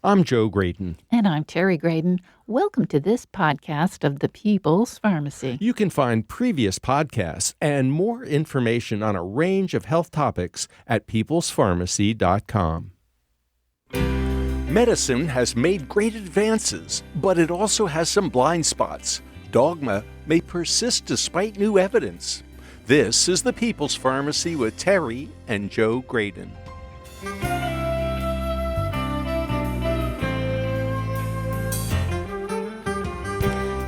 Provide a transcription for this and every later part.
I'm Joe Graydon. And I'm Terry Graydon. Welcome to this podcast of the People's Pharmacy. You can find previous podcasts and more information on a range of health topics at peoplespharmacy.com. Medicine has made great advances, but it also has some blind spots. Dogma may persist despite new evidence. This is the People's Pharmacy with Terry and Joe Graydon.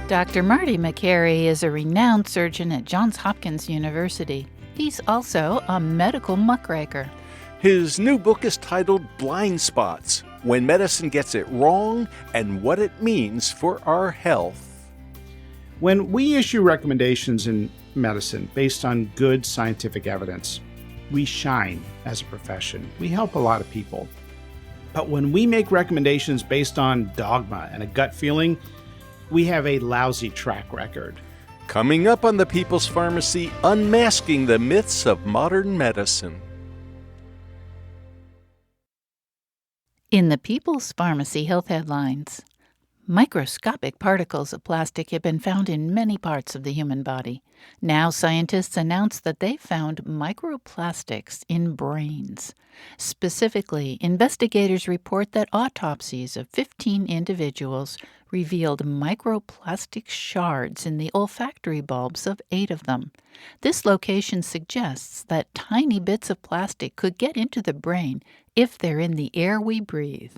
Dr. Marty McCary is a renowned surgeon at Johns Hopkins University. He's also a medical muckraker. His new book is titled Blind Spots: When Medicine Gets It Wrong and What It Means for Our Health. When we issue recommendations in medicine based on good scientific evidence, we shine as a profession. We help a lot of people. But when we make recommendations based on dogma and a gut feeling, we have a lousy track record. Coming up on the People's Pharmacy, Unmasking the Myths of Modern Medicine. In the People's Pharmacy Health Headlines, microscopic particles of plastic have been found in many parts of the human body. Now scientists announce that they found microplastics in brains. Specifically, investigators report that autopsies of 15 individuals revealed microplastic shards in the olfactory bulbs of 8 of them. This location suggests that tiny bits of plastic could get into the brain if they're in the air we breathe.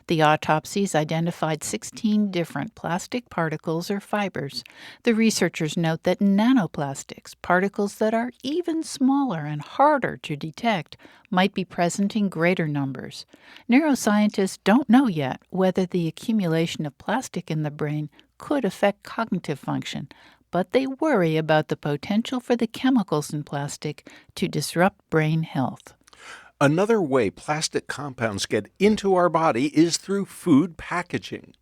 The autopsies identified 16 different plastic particles or fibers. The researchers note that nanoplastics, particles that are even smaller and harder to detect, might be present in greater numbers. Neuroscientists don't know yet whether the accumulation of plastic in the brain could affect cognitive function, but they worry about the potential for the chemicals in plastic to disrupt brain health. Another way plastic compounds get into our body is through food packaging.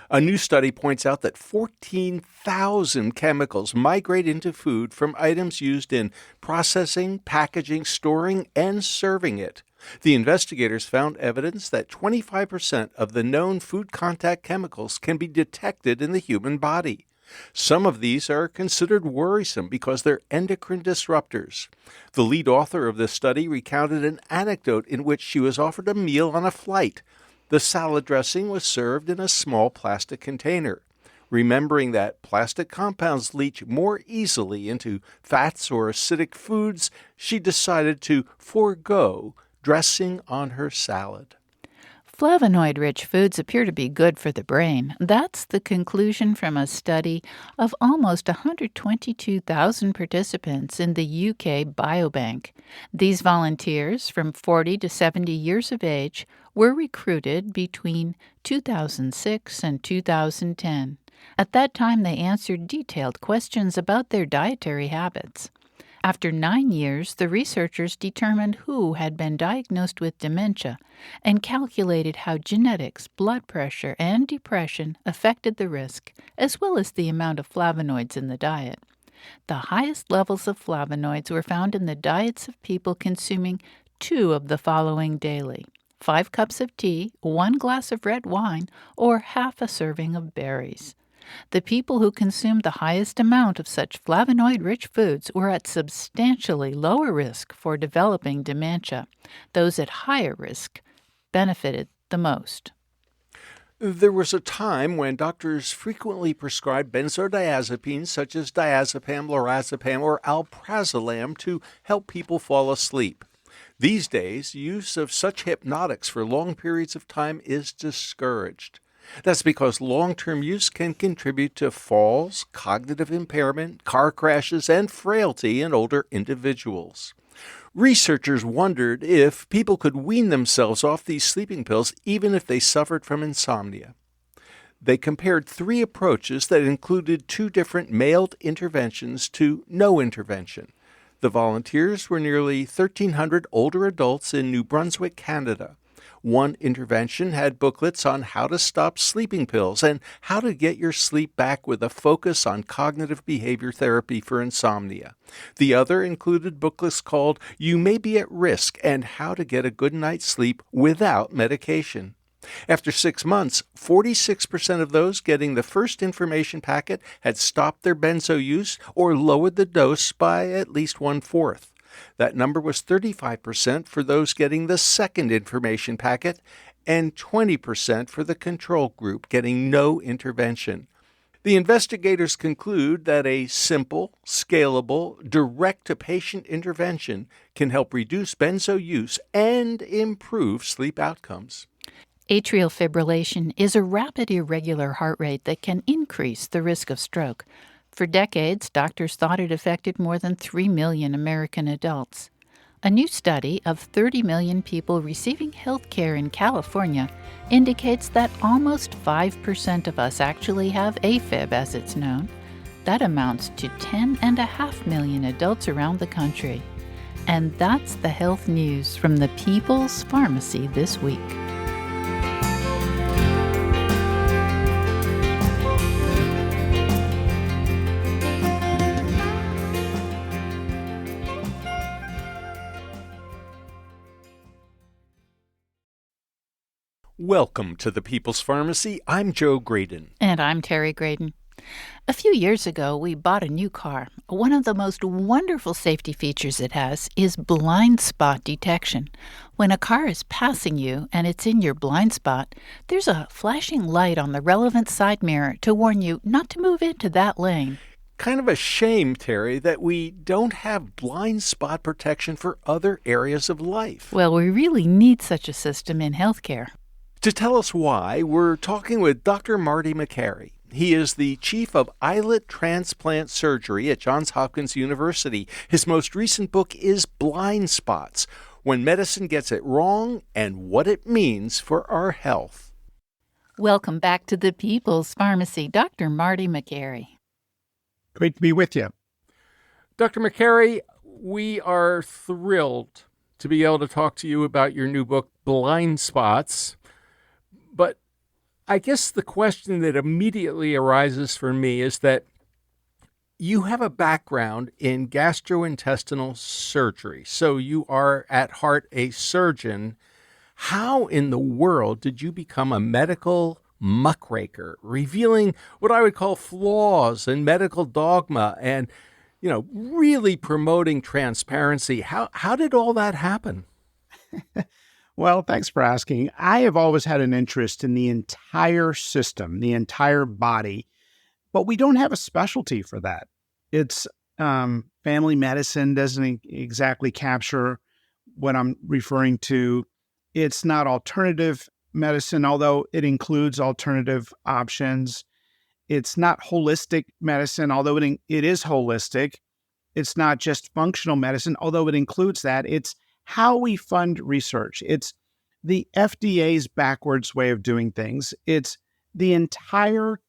A new study points out that 14,000 chemicals migrate into food from items used in processing, packaging, storing, and serving it. The investigators found evidence that 25% of the known food contact chemicals can be detected in the human body. Some of these are considered worrisome because they're endocrine disruptors. The lead author of this study recounted an anecdote in which she was offered a meal on a flight. The salad dressing was served in a small plastic container. Remembering that plastic compounds leach more easily into fats or acidic foods, she decided to forego dressing on her salad. Flavonoid-rich foods appear to be good for the brain. That's the conclusion from a study of almost 122,000 participants in the UK Biobank. These volunteers, from 40 to 70 years of age, were recruited between 2006 and 2010. At that time, they answered detailed questions about their dietary habits. After 9 years, the researchers determined who had been diagnosed with dementia and calculated how genetics, blood pressure, and depression affected the risk, as well as the amount of flavonoids in the diet. The highest levels of flavonoids were found in the diets of people consuming 2 of the following daily: 5 cups of tea, 1 glass of red wine, or half a serving of berries. The people who consumed the highest amount of such flavonoid-rich foods were at substantially lower risk for developing dementia. Those at higher risk benefited the most. There was a time when doctors frequently prescribed benzodiazepines such as diazepam, lorazepam, or alprazolam to help people fall asleep. These days, use of such hypnotics for long periods of time is discouraged. That's because long-term use can contribute to falls, cognitive impairment, car crashes, and frailty in older individuals. Researchers wondered if people could wean themselves off these sleeping pills even if they suffered from insomnia. They compared 3 approaches that included 2 different mailed interventions to no intervention. The volunteers were nearly 1,300 older adults in New Brunswick, Canada. One intervention had booklets on how to stop sleeping pills and how to get your sleep back with a focus on cognitive behavior therapy for insomnia. The other included booklets called You May Be at Risk and How to Get a Good Night's Sleep Without Medication. After 6 months, 46% of those getting the first information packet had stopped their benzo use or lowered the dose by at least one-fourth. That number was 35% for those getting the second information packet and 20% for the control group getting no intervention. The investigators conclude that a simple, scalable, direct-to-patient intervention can help reduce benzo use and improve sleep outcomes. Atrial fibrillation is a rapid, irregular heart rate that can increase the risk of stroke. For decades, doctors thought it affected more than 3 million American adults. A new study of 30 million people receiving health care in California indicates that almost 5% of us actually have AFib, as it's known. That amounts to 10.5 million adults around the country. And that's the health news from the People's Pharmacy this week. Welcome to the People's Pharmacy. I'm Joe Graydon. And I'm Terry Graydon. A few years ago, we bought a new car. One of the most wonderful safety features it has is blind spot detection. When a car is passing you and it's in your blind spot, there's a flashing light on the relevant side mirror to warn you not to move into that lane. Kind of a shame, Terry, that we don't have blind spot protection for other areas of life. Well, we really need such a system in healthcare. To tell us why, we're talking with Dr. Marty Makary. He is the chief of islet transplant surgery at Johns Hopkins University. His most recent book is Blind Spots: When Medicine Gets It Wrong and What It Means for Our Health. Welcome back to the People's Pharmacy, Dr. Marty Makary. Great to be with you. Dr. Makary, we are thrilled to be able to talk to you about your new book, Blind Spots. But I guess the question that immediately arises for me is that you have a background in gastrointestinal surgery, so you are at heart a surgeon. How in the world did you become a medical muckraker, revealing what I would call flaws in medical dogma and, really promoting transparency? How did all that happen? Well, thanks for asking. I have always had an interest in the entire system, the entire body, but we don't have a specialty for that. It's family medicine doesn't exactly capture what I'm referring to. It's not alternative medicine, although it includes alternative options. It's not holistic medicine, although it is holistic. It's not just functional medicine, although it includes that. It's how we fund research. It's the FDA's backwards way of doing things. It's the entire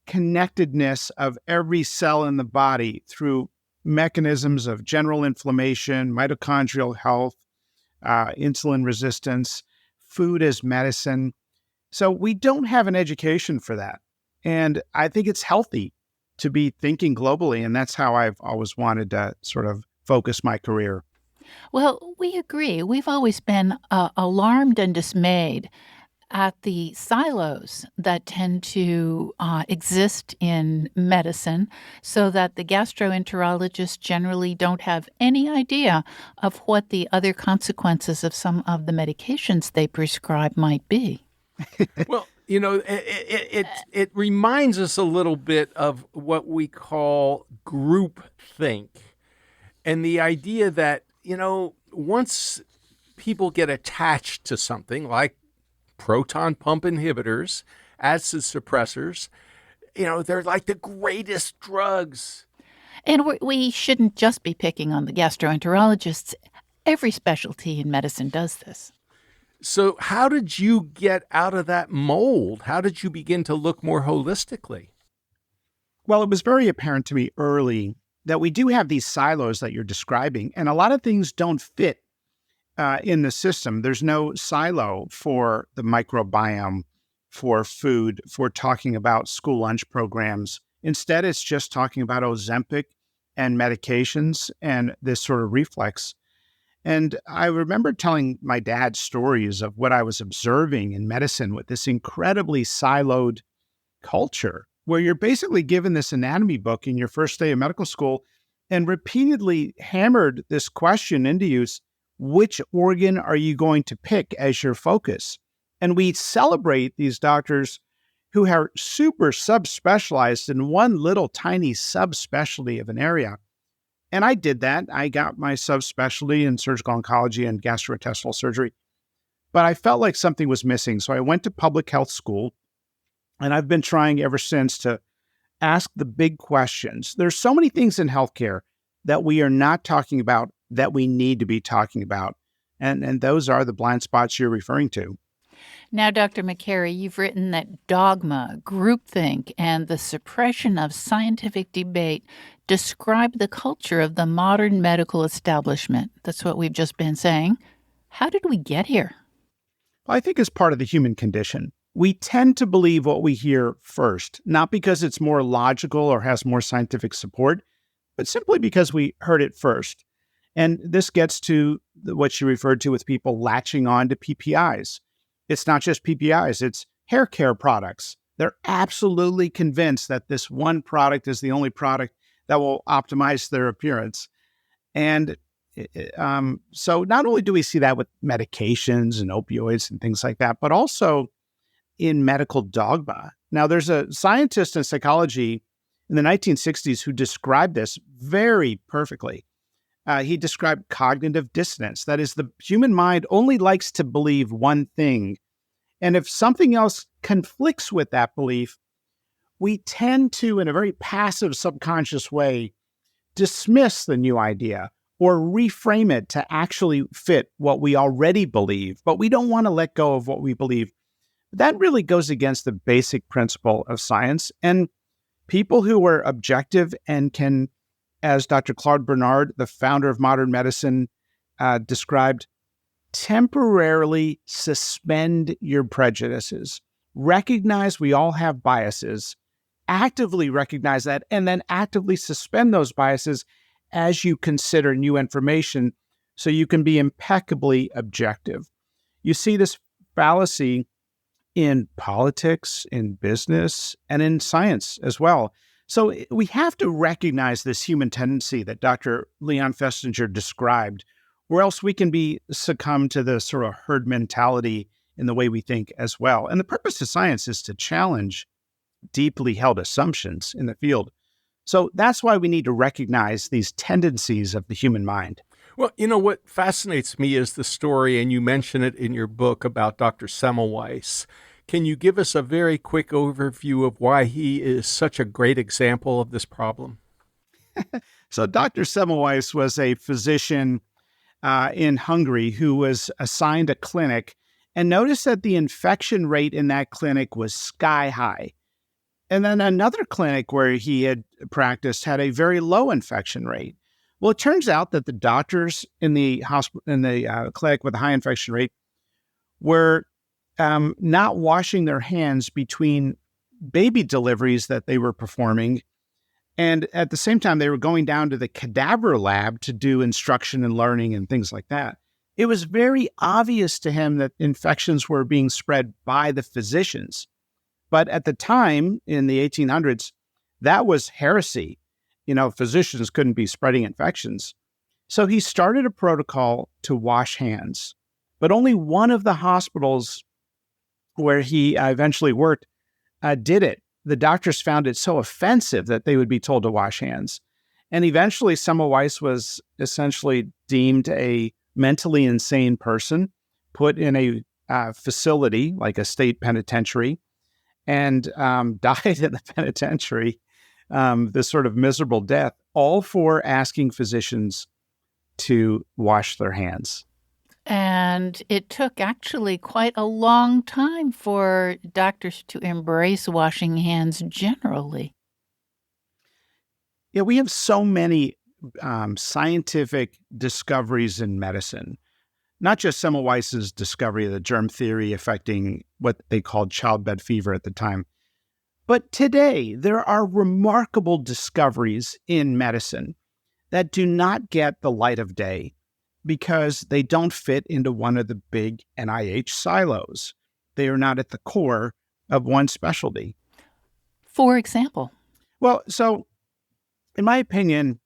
connectedness of every cell in the body through mechanisms of general inflammation, mitochondrial health, insulin resistance, food as medicine. So we don't have an education for that. And I think it's healthy to be thinking globally. And that's how I've always wanted to sort of focus my career. Well, we agree. We've always been alarmed and dismayed at the silos that tend to exist in medicine, so that the gastroenterologists generally don't have any idea of what the other consequences of some of the medications they prescribe might be. Well, it reminds us a little bit of what we call groupthink, and the idea that once people get attached to something like proton pump inhibitors, acid suppressors, they're like the greatest drugs. And we shouldn't just be picking on the gastroenterologists. Every specialty in medicine does this. So how did you get out of that mold? How did you begin to look more holistically? Well, it was very apparent to me early that we do have these silos that you're describing, and a lot of things don't fit in the system. There's no silo for the microbiome, for food, for talking about school lunch programs. Instead, it's just talking about Ozempic and medications and this sort of reflex. And I remember telling my dad stories of what I was observing in medicine with this incredibly siloed culture, where you're basically given this anatomy book in your first day of medical school and repeatedly hammered this question into you: which organ are you going to pick as your focus? And we celebrate these doctors who are super subspecialized in one little tiny subspecialty of an area. And I did that. I got my subspecialty in surgical oncology and gastrointestinal surgery, but I felt like something was missing. So I went to public health school, and I've been trying ever since to ask the big questions. There's so many things in healthcare that we are not talking about that we need to be talking about. And those are the blind spots you're referring to. Now, Dr. McCary, you've written that dogma, groupthink, and the suppression of scientific debate describe the culture of the modern medical establishment. That's what we've just been saying. How did we get here? I think it's part of the human condition. We tend to believe what we hear first, not because it's more logical or has more scientific support, but simply because we heard it first. And this gets to what you referred to with people latching on to PPIs. It's not just PPIs, it's hair care products. They're absolutely convinced that this one product is the only product that will optimize their appearance. And so not only do we see that with medications and opioids and things like that, but also in medical dogma. Now, there's a scientist in psychology in the 1960s who described this very perfectly. He described cognitive dissonance. That is, the human mind only likes to believe one thing. And if something else conflicts with that belief, we tend to, in a very passive, subconscious way, dismiss the new idea or reframe it to actually fit what we already believe. But we don't want to let go of what we believe. That really goes against the basic principle of science. And people who are objective and can, as Dr. Claude Bernard, the founder of modern medicine, described, temporarily suspend your prejudices. Recognize we all have biases, actively recognize that, and then actively suspend those biases as you consider new information so you can be impeccably objective. You see this fallacy in politics, in business, and in science as well. So we have to recognize this human tendency that Dr. Leon Festinger described, or else we can succumb to the sort of herd mentality in the way we think as well. And the purpose of science is to challenge deeply held assumptions in the field. So that's why we need to recognize these tendencies of the human mind. Well, what fascinates me is the story, and you mention it in your book, about Dr. Semmelweis. Can you give us a very quick overview of why he is such a great example of this problem? So Dr. Semmelweis was a physician in Hungary who was assigned a clinic and noticed that the infection rate in that clinic was sky high. And then another clinic where he had practiced had a very low infection rate. Well, it turns out that the doctors in the hospital, in the clinic with a high infection rate, were not washing their hands between baby deliveries that they were performing. And at the same time, they were going down to the cadaver lab to do instruction and learning and things like that. It was very obvious to him that infections were being spread by the physicians. But at the time, in the 1800s, that was heresy. Physicians couldn't be spreading infections. So he started a protocol to wash hands. But only one of the hospitals where he eventually worked did it. The doctors found it so offensive that they would be told to wash hands. And eventually, Semmelweis was essentially deemed a mentally insane person, put in a facility like a state penitentiary, and died in the penitentiary, this sort of miserable death, all for asking physicians to wash their hands. And it took actually quite a long time for doctors to embrace washing hands generally. Yeah, we have so many scientific discoveries in medicine, not just Semmelweis's discovery of the germ theory affecting what they called childbed fever at the time. But today, there are remarkable discoveries in medicine that do not get the light of day. because they don't fit into one of the big NIH silos. They are not at the core of one specialty. For example, Well, so in my opinion,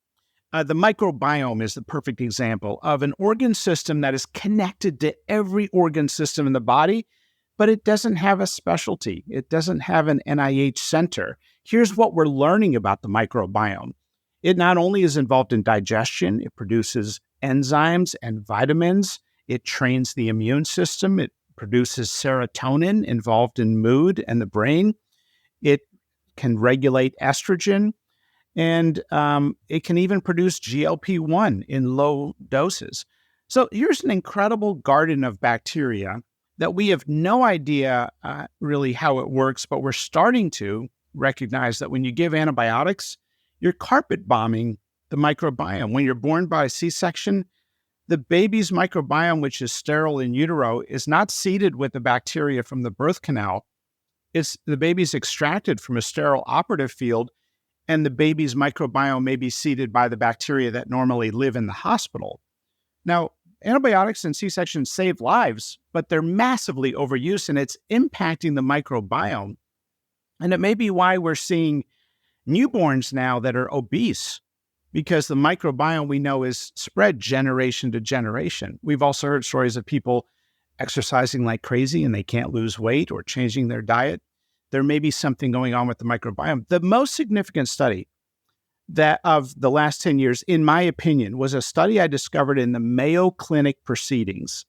the microbiome is the perfect example of an organ system that is connected to every organ system in the body, but it doesn't have a specialty. It doesn't have an NIH center. Here's what we're learning about the microbiome. It not only is involved in digestion, it produces enzymes and vitamins. It trains the immune system. It produces serotonin involved in mood and the brain. It can regulate estrogen. And it can even produce GLP-1 in low doses. So here's an incredible garden of bacteria that we have no idea really how it works, but we're starting to recognize that when you give antibiotics, you're carpet bombing the microbiome. When you're born by C-section, the baby's microbiome, which is sterile in utero, is not seeded with the bacteria from the birth canal. The baby's extracted from a sterile operative field, and the baby's microbiome may be seeded by the bacteria that normally live in the hospital. Now, antibiotics in C-section save lives, but they're massively overused, and it's impacting the microbiome. And it may be why we're seeing newborns now that are obese, because the microbiome we know is spread generation to generation. We've also heard stories of people exercising like crazy and they can't lose weight or changing their diet. There may be something going on with the microbiome. The most significant study that of the last 10 years, in my opinion, was a study I discovered in the Mayo Clinic proceedings,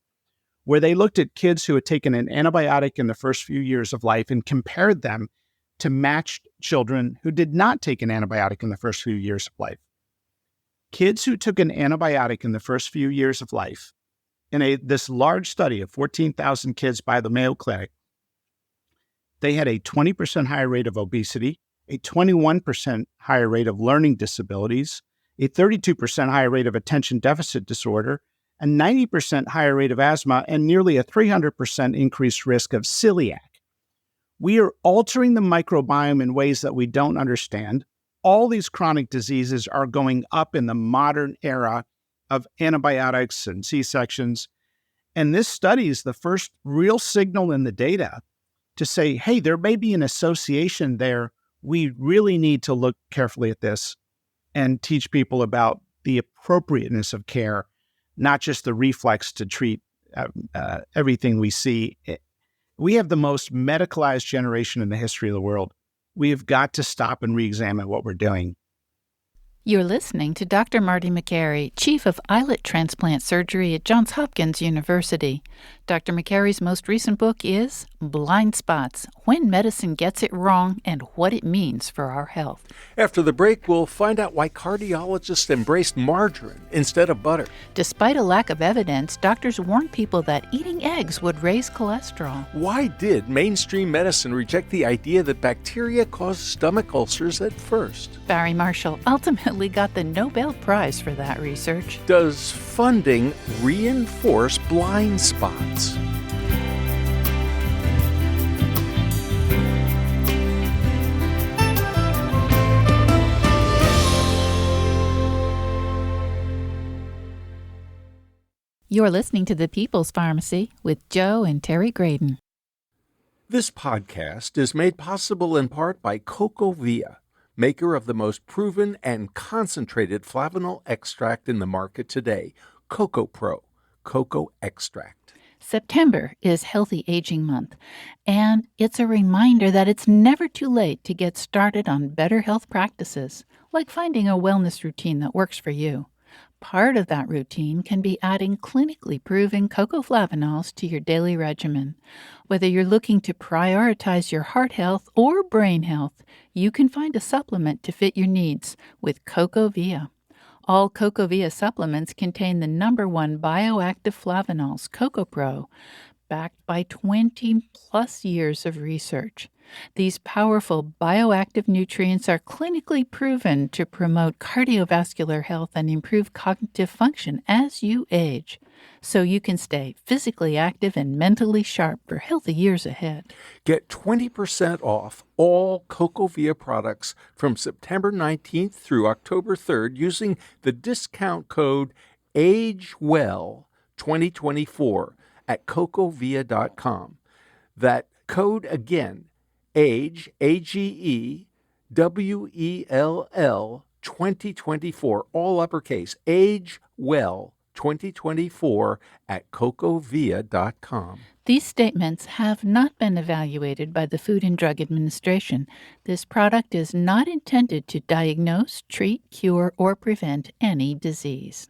where they looked at kids who had taken an antibiotic in the first few years of life and compared them to matched children who did not take an antibiotic in the first few years of life. Kids who took an antibiotic in the first few years of life, in this large study of 14,000 kids by the Mayo Clinic, they had a 20% higher rate of obesity, a 21% higher rate of learning disabilities, a 32% higher rate of attention deficit disorder, a 90% higher rate of asthma, and nearly a 300% increased risk of celiac. We are altering the microbiome in ways that we don't understand. All these chronic diseases are going up in the modern era of antibiotics and C-sections. And this study is the first real signal in the data to say, hey, there may be an association there. We really need to look carefully at this and teach people about the appropriateness of care, not just the reflex to treat everything we see. We have the most medicalized generation in the history of the world. We have got to stop and re-examine what we're doing. You're listening to Dr. Marty McCary, Chief of Islet Transplant Surgery at Johns Hopkins University. Dr. McCary's most recent book is Blind Spots: When Medicine Gets It Wrong and What It Means for Our Health. After the break, we'll find out why cardiologists embraced margarine instead of butter. Despite a lack of evidence, doctors warn people that eating eggs would raise cholesterol. Why did mainstream medicine reject the idea that bacteria cause stomach ulcers at first? Barry Marshall ultimately got the Nobel Prize for that research. Does funding reinforce blind spots? You're listening to The People's Pharmacy with Joe and Terry Graydon. This podcast is made possible in part by CocoVia, maker of the most proven and concentrated flavanol extract in the market today, Coco Pro, cocoa extract. September is Healthy Aging Month, and it's a reminder that it's never too late to get started on better health practices, like finding a wellness routine that works for you. Part of that routine can be adding clinically proven cocoa flavanols to your daily regimen. Whether you're looking to prioritize your heart health or brain health, you can find a supplement to fit your needs with CocoVia. All CocoVia supplements contain the #1 bioactive flavanols, Coco Pro, backed by 20-plus years of research. These powerful bioactive nutrients are clinically proven to promote cardiovascular health and improve cognitive function as you age, so you can stay physically active and mentally sharp for healthy years ahead. Get 20% off all CocoVia products from September 19th through October 3rd using the discount code Age Well 2024 at cocovia.com. That code again, AGE, AGEWELL 2024, all uppercase, Age Well 2024 at cocovia.com. These statements have not been evaluated by the Food and Drug Administration. This product is not intended to diagnose, treat, cure, or prevent any disease.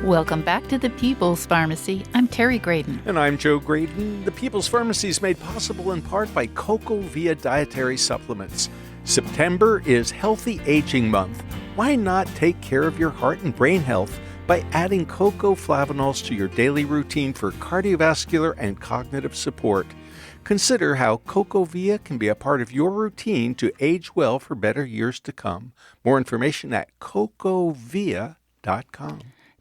Welcome back to the People's Pharmacy. I'm Terry Graydon. And I'm Joe Graydon. The People's Pharmacy is made possible in part by Cocovia Dietary Supplements. September is Healthy Aging Month. Why not take care of your heart and brain health by adding cocoa flavanols to your daily routine for cardiovascular and cognitive support? Consider how Cocovia can be a part of your routine to age well for better years to come. More information at cocovia.com.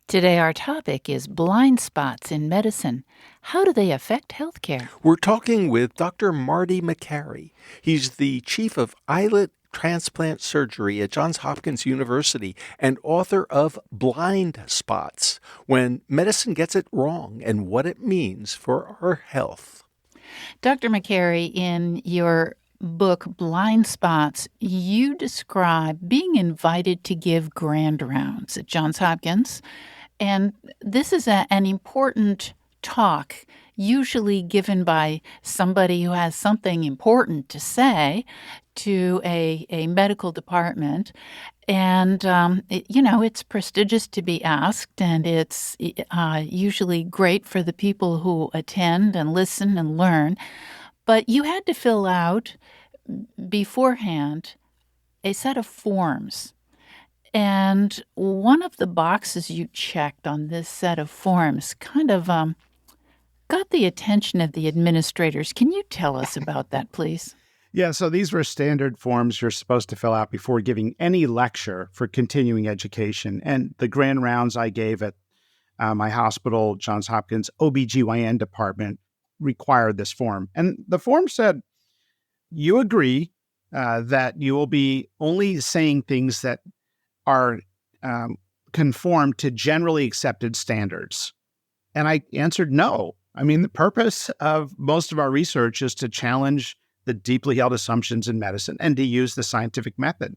Today, our topic is blind spots in medicine. How do they affect healthcare? We're talking with Dr. Marty Makary. He's the chief of eyelid transplant surgery at Johns Hopkins University and author of Blind Spots, When Medicine Gets It Wrong and What It Means for Our Health. Dr. Makary, in your book, Blind Spots, you describe being invited to give grand rounds at Johns Hopkins. And this is an important talk, usually given by somebody who has something important to say to a medical department. And, it's prestigious to be asked, and it's usually great for the people who attend and listen and learn. But you had to fill out beforehand a set of forms. And one of the boxes you checked on this set of forms kind of got the attention of the administrators. Can you tell us about that, please? Yeah, so these were standard forms you're supposed to fill out before giving any lecture for continuing education. And the grand rounds I gave at my hospital, Johns Hopkins OBGYN department, required this form. And the form said, you agree that you will be only saying things that are conform to generally accepted standards. And I answered no. I mean, the purpose of most of our research is to challenge the deeply held assumptions in medicine and to use the scientific method.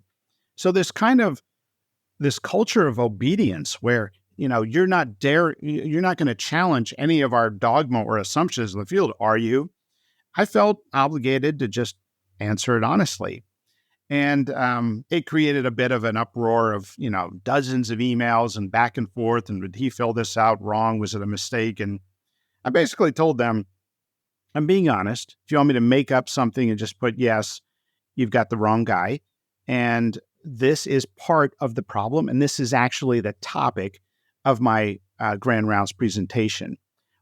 So this culture of obedience where, you're not going to challenge any of our dogma or assumptions in the field, are you? I felt obligated to just answer it honestly. And it created a bit of an uproar of, dozens of emails and back and forth. And did he fill this out wrong? Was it a mistake? And I basically told them, I'm being honest. If you want me to make up something and just put yes, you've got the wrong guy. And this is part of the problem. And this is actually the topic of my Grand Rounds presentation,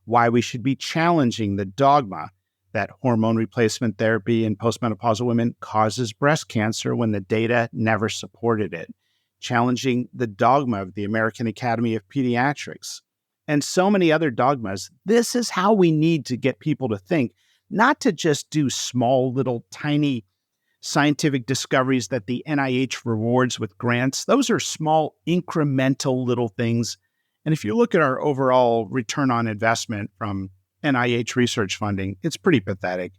why we should be challenging the dogma that hormone replacement therapy in postmenopausal women causes breast cancer when the data never supported it, challenging the dogma of the American Academy of Pediatrics, and so many other dogmas. This is how we need to get people to think, not to just do small, little, tiny scientific discoveries that the NIH rewards with grants. Those are small, incremental little things. And if you look at our overall return on investment from NIH research funding, it's pretty pathetic.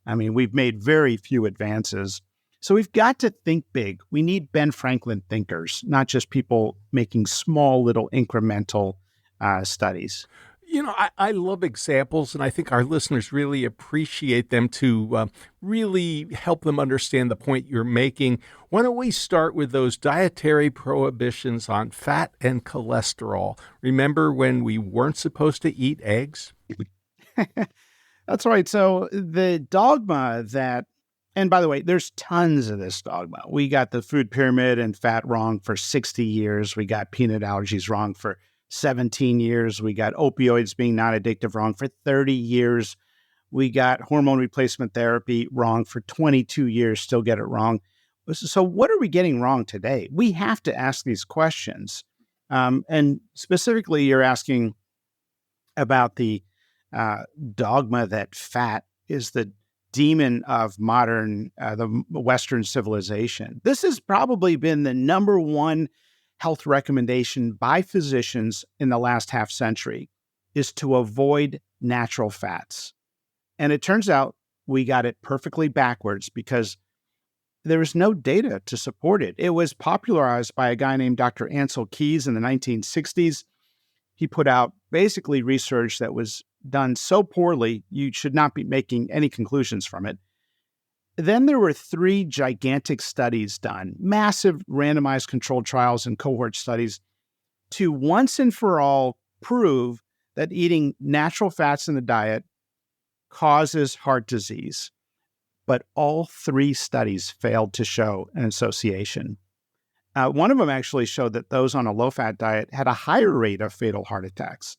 I mean, we've made very few advances. So we've got to think big. We need Ben Franklin thinkers, not just people making small little incremental studies. I love examples, and I think our listeners really appreciate them to really help them understand the point you're making. Why don't we start with those dietary prohibitions on fat and cholesterol? Remember when we weren't supposed to eat eggs? That's right. So the dogma that, and by the way, there's tons of this dogma. We got the food pyramid and fat wrong for 60 years. We got peanut allergies wrong for 17 years. We got opioids being non-addictive wrong for 30 years. We got hormone replacement therapy wrong for 22 years, still get it wrong. So what are we getting wrong today? We have to ask these questions. And specifically, you're asking about the dogma that fat is the demon of modern, the Western civilization. This has probably been the number one health recommendation by physicians in the last half century, is to avoid natural fats. And it turns out we got it perfectly backwards because there was no data to support it. It was popularized by a guy named Dr. Ansel Keys in the 1960s. He put out basically research that was done so poorly, you should not be making any conclusions from it. Then there were 3 gigantic studies done, massive randomized controlled trials and cohort studies, to once and for all prove that eating natural fats in the diet causes heart disease. But all 3 studies failed to show an association. One of them actually showed that those on a low-fat diet had a higher rate of fatal heart attacks.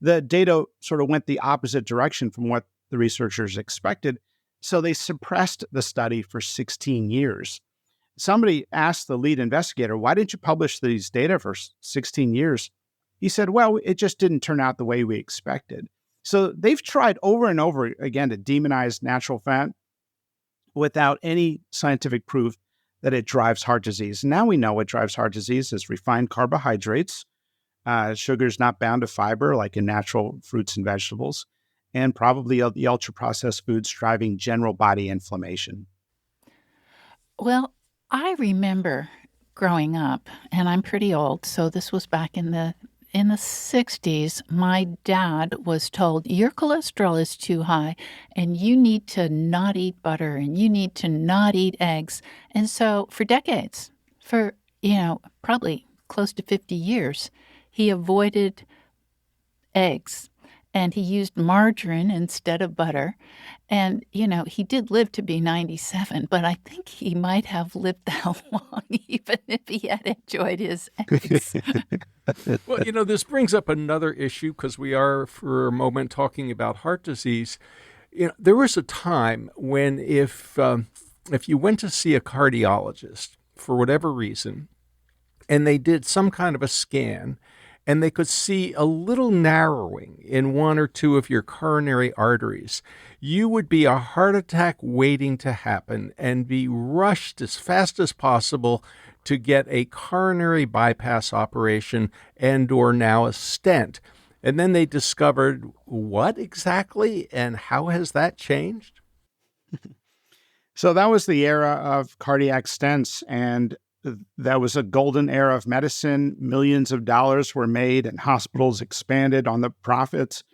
The data sort of went the opposite direction from what the researchers expected, so they suppressed the study for 16 years. Somebody asked the lead investigator, why didn't you publish these data for 16 years? He said, well, it just didn't turn out the way we expected. So they've tried over and over again to demonize natural fat without any scientific proof that it drives heart disease. Now we know what drives heart disease is refined carbohydrates. Sugar is not bound to fiber like in natural fruits and vegetables, and probably the ultra-processed foods driving general body inflammation. Well, I remember growing up, and I'm pretty old, so this was back in the 60s. My dad was told, your cholesterol is too high, and you need to not eat butter, and you need to not eat eggs. And so for decades, for, probably close to 50 years, he avoided eggs. And he used margarine instead of butter. And, he did live to be 97, but I think he might have lived that long, even if he had enjoyed his eggs. Well, this brings up another issue because we are, for a moment, talking about heart disease. There was a time when if you went to see a cardiologist for whatever reason, and they did some kind of a scan, and they could see a little narrowing in 1 or 2 of your coronary arteries, you would be a heart attack waiting to happen and be rushed as fast as possible to get a coronary bypass operation and or now a stent. And then they discovered what exactly and how has that changed? So that was the era of cardiac stents, and that was a golden era of medicine. Millions of dollars were made and hospitals expanded on the profits.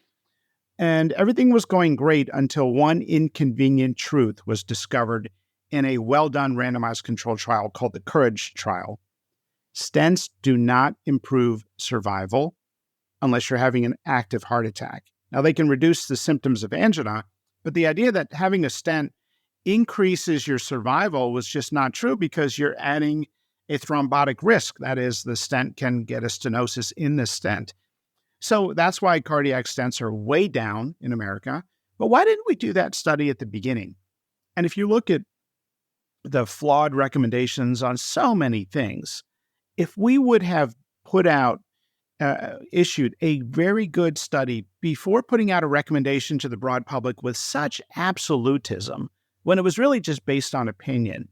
And everything was going great until one inconvenient truth was discovered in a well-done randomized controlled trial called the Courage trial. Stents do not improve survival unless you're having an active heart attack. Now, they can reduce the symptoms of angina, but the idea that having a stent increases your survival was just not true because you're adding a thrombotic risk. That is, the stent can get a stenosis in the stent. So that's why cardiac stents are way down in America. But why didn't we do that study at the beginning? And if you look at the flawed recommendations on so many things, if we would have issued a very good study before putting out a recommendation to the broad public with such absolutism, when it was really just based on opinion,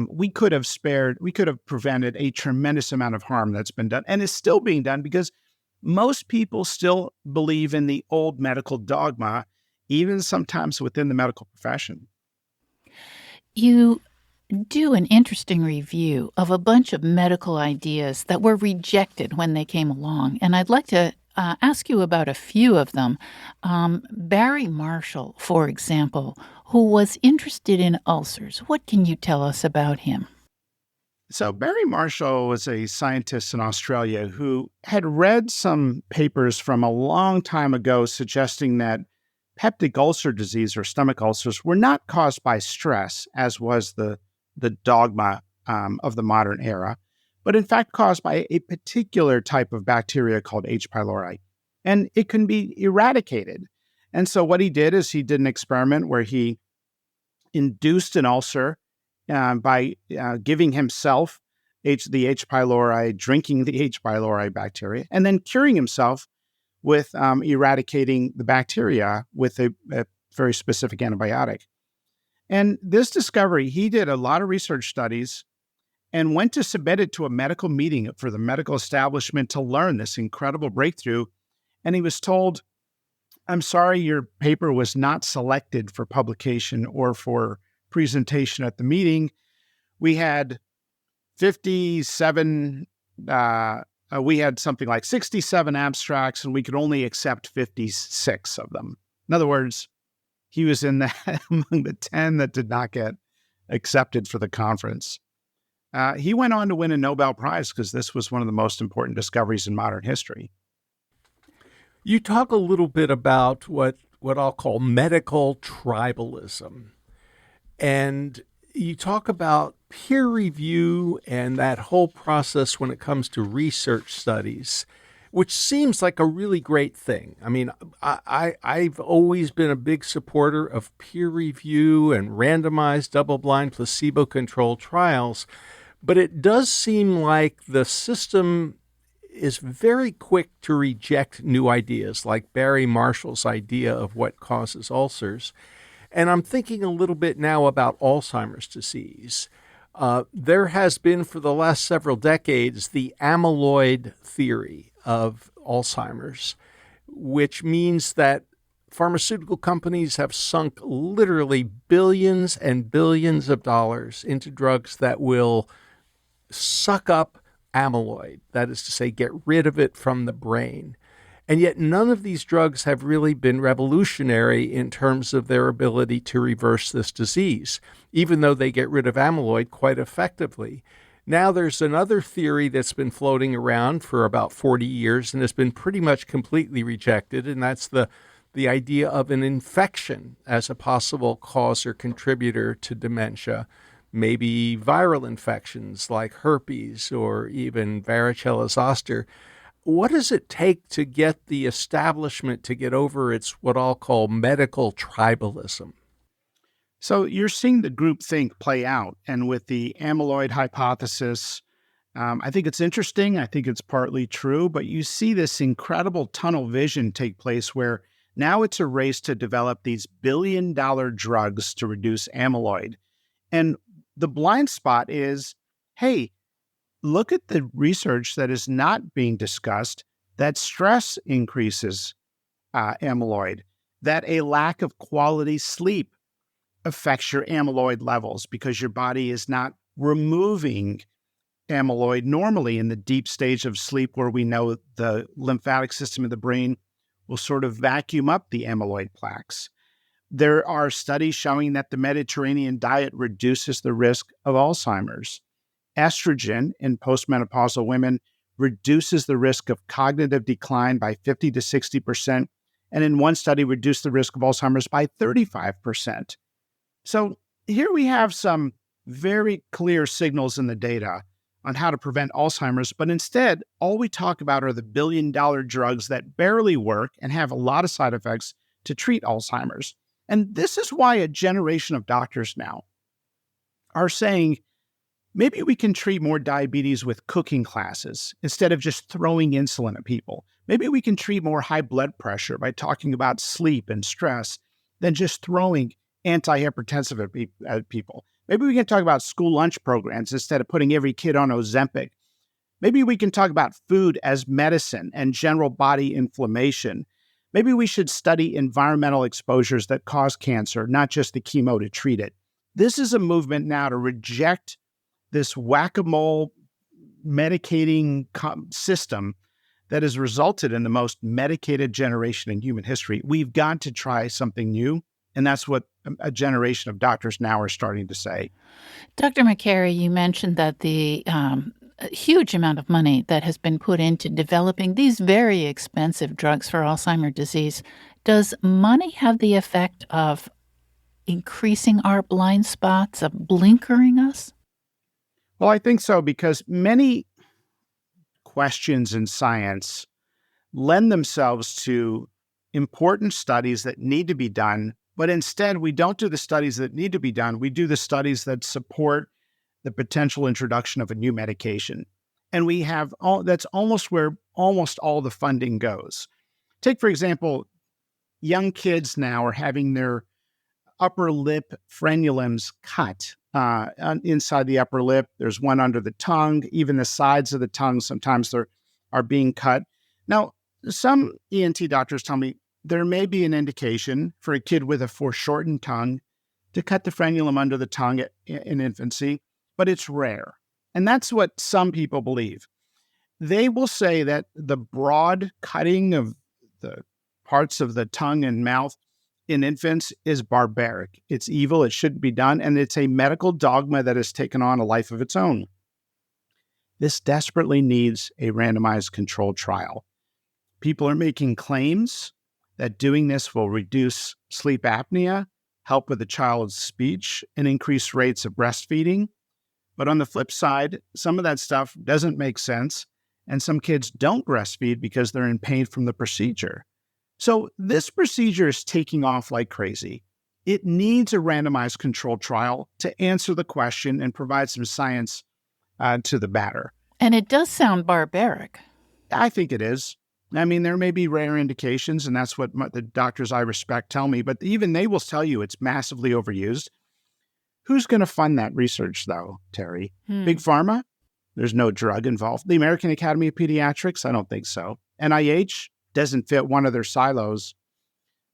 we could have prevented a tremendous amount of harm that's been done and is still being done because most people still believe in the old medical dogma, even sometimes within the medical profession. You do an interesting review of a bunch of medical ideas that were rejected when they came along, and I'd like to ask you about a few of them. Barry Marshall, for example, who was interested in ulcers. What can you tell us about him? So Barry Marshall was a scientist in Australia who had read some papers from a long time ago suggesting that peptic ulcer disease or stomach ulcers were not caused by stress, as was the dogma of the modern era, but in fact caused by a particular type of bacteria called H. pylori. And it can be eradicated. And so what he did is he did an experiment where he induced an ulcer by giving himself the H. pylori, drinking the H. pylori bacteria, and then curing himself with eradicating the bacteria with a very specific antibiotic. And this discovery, he did a lot of research studies and went to submit it to a medical meeting for the medical establishment to learn this incredible breakthrough. And he was told, I'm sorry, your paper was not selected for publication or for presentation at the meeting. We had 57, we had something like 67 abstracts, and we could only accept 56 of them. In other words, he was in that among the 10 that did not get accepted for the conference. He went on to win a Nobel Prize because this was one of the most important discoveries in modern history. You talk a little bit about what I'll call medical tribalism. And you talk about peer review and that whole process when it comes to research studies, which seems like a really great thing. I mean, I've always been a big supporter of peer review and randomized double-blind placebo-controlled trials, but it does seem like the system is very quick to reject new ideas, like Barry Marshall's idea of what causes ulcers. And I'm thinking a little bit now about Alzheimer's disease. There has been for the last several decades the amyloid theory of Alzheimer's, which means that pharmaceutical companies have sunk literally billions and billions of dollars into drugs that will suck up amyloid, that is to say, get rid of it from the brain. And yet none of these drugs have really been revolutionary in terms of their ability to reverse this disease, even though they get rid of amyloid quite effectively. Now there's another theory that's been floating around for about 40 years and has been pretty much completely rejected, and that's the idea of an infection as a possible cause or contributor to dementia. Maybe viral infections like herpes or even varicella zoster. What does it take to get the establishment to get over its what I'll call medical tribalism? So you're seeing the groupthink play out. And with the amyloid hypothesis, I think it's interesting. I think it's partly true, but you see this incredible tunnel vision take place where now it's a race to develop these billion-dollar drugs to reduce amyloid. And the blind spot is, hey, look at the research that is not being discussed, that stress increases amyloid, that a lack of quality sleep affects your amyloid levels because your body is not removing amyloid normally in the deep stage of sleep where we know the lymphatic system of the brain will sort of vacuum up the amyloid plaques. There are studies showing that the Mediterranean diet reduces the risk of Alzheimer's. Estrogen in postmenopausal women reduces the risk of cognitive decline by 50 to 60%, and in one study reduced the risk of Alzheimer's by 35%. So here we have some very clear signals in the data on how to prevent Alzheimer's, but instead, all we talk about are the billion-dollar drugs that barely work and have a lot of side effects to treat Alzheimer's. And this is why a generation of doctors now are saying, maybe we can treat more diabetes with cooking classes instead of just throwing insulin at people. Maybe we can treat more high blood pressure by talking about sleep and stress than just throwing antihypertensive at people. Maybe we can talk about school lunch programs instead of putting every kid on Ozempic. Maybe we can talk about food as medicine and general body inflammation. Maybe we should study environmental exposures that cause cancer, not just the chemo to treat it. This is a movement now to reject this whack-a-mole medicating system that has resulted in the most medicated generation in human history. We've got to try something new, and that's what a generation of doctors now are starting to say. Dr. McCary, you mentioned that the huge amount of money that has been put into developing these very expensive drugs for Alzheimer's disease. Does money have the effect of increasing our blind spots, of blinkering us? Well, I think so, because many questions in science lend themselves to important studies that need to be done, but instead we don't do the studies that need to be done. We do the studies that support the potential introduction of a new medication. And we have that's almost where almost all the funding goes. Take, for example, young kids now are having their upper lip frenulums cut inside the upper lip. There's one under the tongue. Even the sides of the tongue, sometimes are being cut. Now, some ENT doctors tell me there may be an indication for a kid with a foreshortened tongue to cut the frenulum under the tongue in infancy, but it's rare. And that's what some people believe. They will say that the broad cutting of the parts of the tongue and mouth in infants is barbaric. It's evil. It shouldn't be done. And it's a medical dogma that has taken on a life of its own. This desperately needs a randomized controlled trial. People are making claims that doing this will reduce sleep apnea, help with the child's speech, and increase rates of breastfeeding. But on the flip side, some of that stuff doesn't make sense, and some kids don't breastfeed because they're in pain from the procedure. So this procedure is taking off like crazy. It needs a randomized controlled trial to answer the question and provide some science to the matter. And it does sound barbaric. I think it is. I mean, there may be rare indications, and that's what the doctors I respect tell me, but even they will tell you it's massively overused. Who's going to fund that research, though, Terry? Big Pharma? There's no drug involved. The American Academy of Pediatrics? I don't think so. NIH? Doesn't fit one of their silos.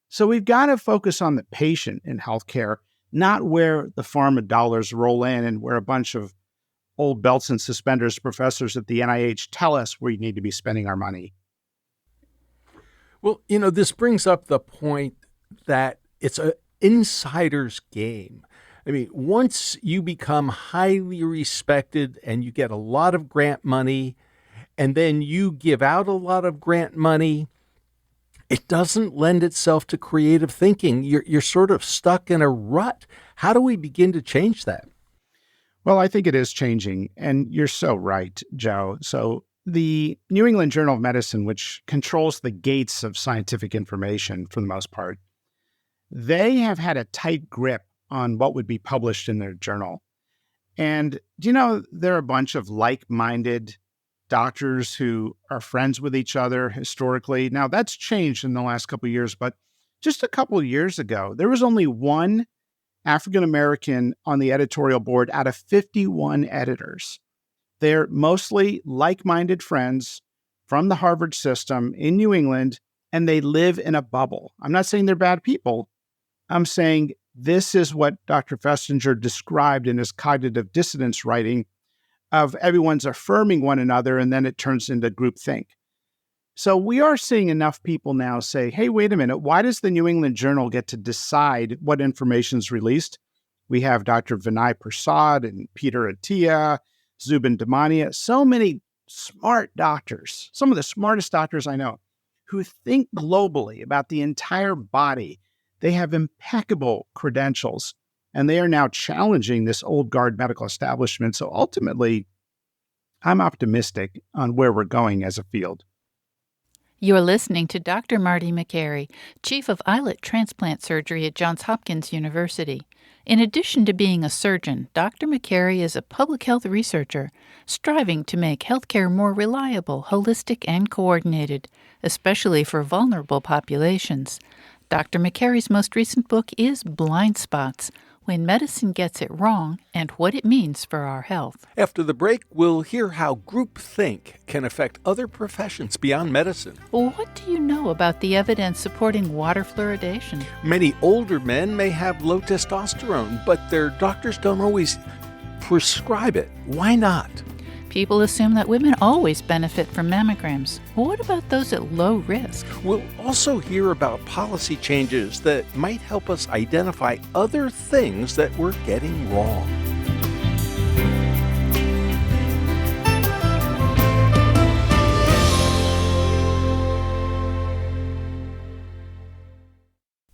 So we've got to focus on the patient in healthcare, not where the pharma dollars roll in and where a bunch of old belts and suspenders professors at the NIH tell us we need to be spending our money. Well, this brings up the point that it's an insider's game. I mean, once you become highly respected and you get a lot of grant money, and then you give out a lot of grant money, it doesn't lend itself to creative thinking. You're sort of stuck in a rut. How do we begin to change that? Well, I think it is changing, and you're so right, Joe. So the New England Journal of Medicine, which controls the gates of scientific information for the most part, they have had a tight grip on what would be published in their journal. And do you know, there are a bunch of like-minded doctors who are friends with each other historically. Now, that's changed in the last couple of years, but just a couple of years ago, there was only one African-American on the editorial board out of 51 editors. They're mostly like-minded friends from the Harvard system in New England, and they live in a bubble. I'm not saying they're bad people. I'm saying this is what Dr. Festinger described in his cognitive dissonance writing of everyone's affirming one another, and then it turns into groupthink. So we are seeing enough people now say, hey, wait a minute, why does the New England Journal get to decide what information is released? We have Dr. Vinay Prasad and Peter Attia, Zubin Damania, so many smart doctors, some of the smartest doctors I know, who think globally about the entire body. They have impeccable credentials, and they are now challenging this old guard medical establishment. So ultimately, I'm optimistic on where we're going as a field. You're listening to Dr. Marty McCary, Chief of Islet Transplant Surgery at Johns Hopkins University. In addition to being a surgeon, Dr. McCary is a public health researcher, striving to make healthcare more reliable, holistic, and coordinated, especially for vulnerable populations. Dr. McCary's most recent book is Blind Spots: When Medicine Gets It Wrong and What It Means for Our Health. After the break, we'll hear how groupthink can affect other professions beyond medicine. Well, what do you know about the evidence supporting water fluoridation? Many older men may have low testosterone, but their doctors don't always prescribe it. Why not? People assume that women always benefit from mammograms. What about those at low risk? We'll also hear about policy changes that might help us identify other things that we're getting wrong.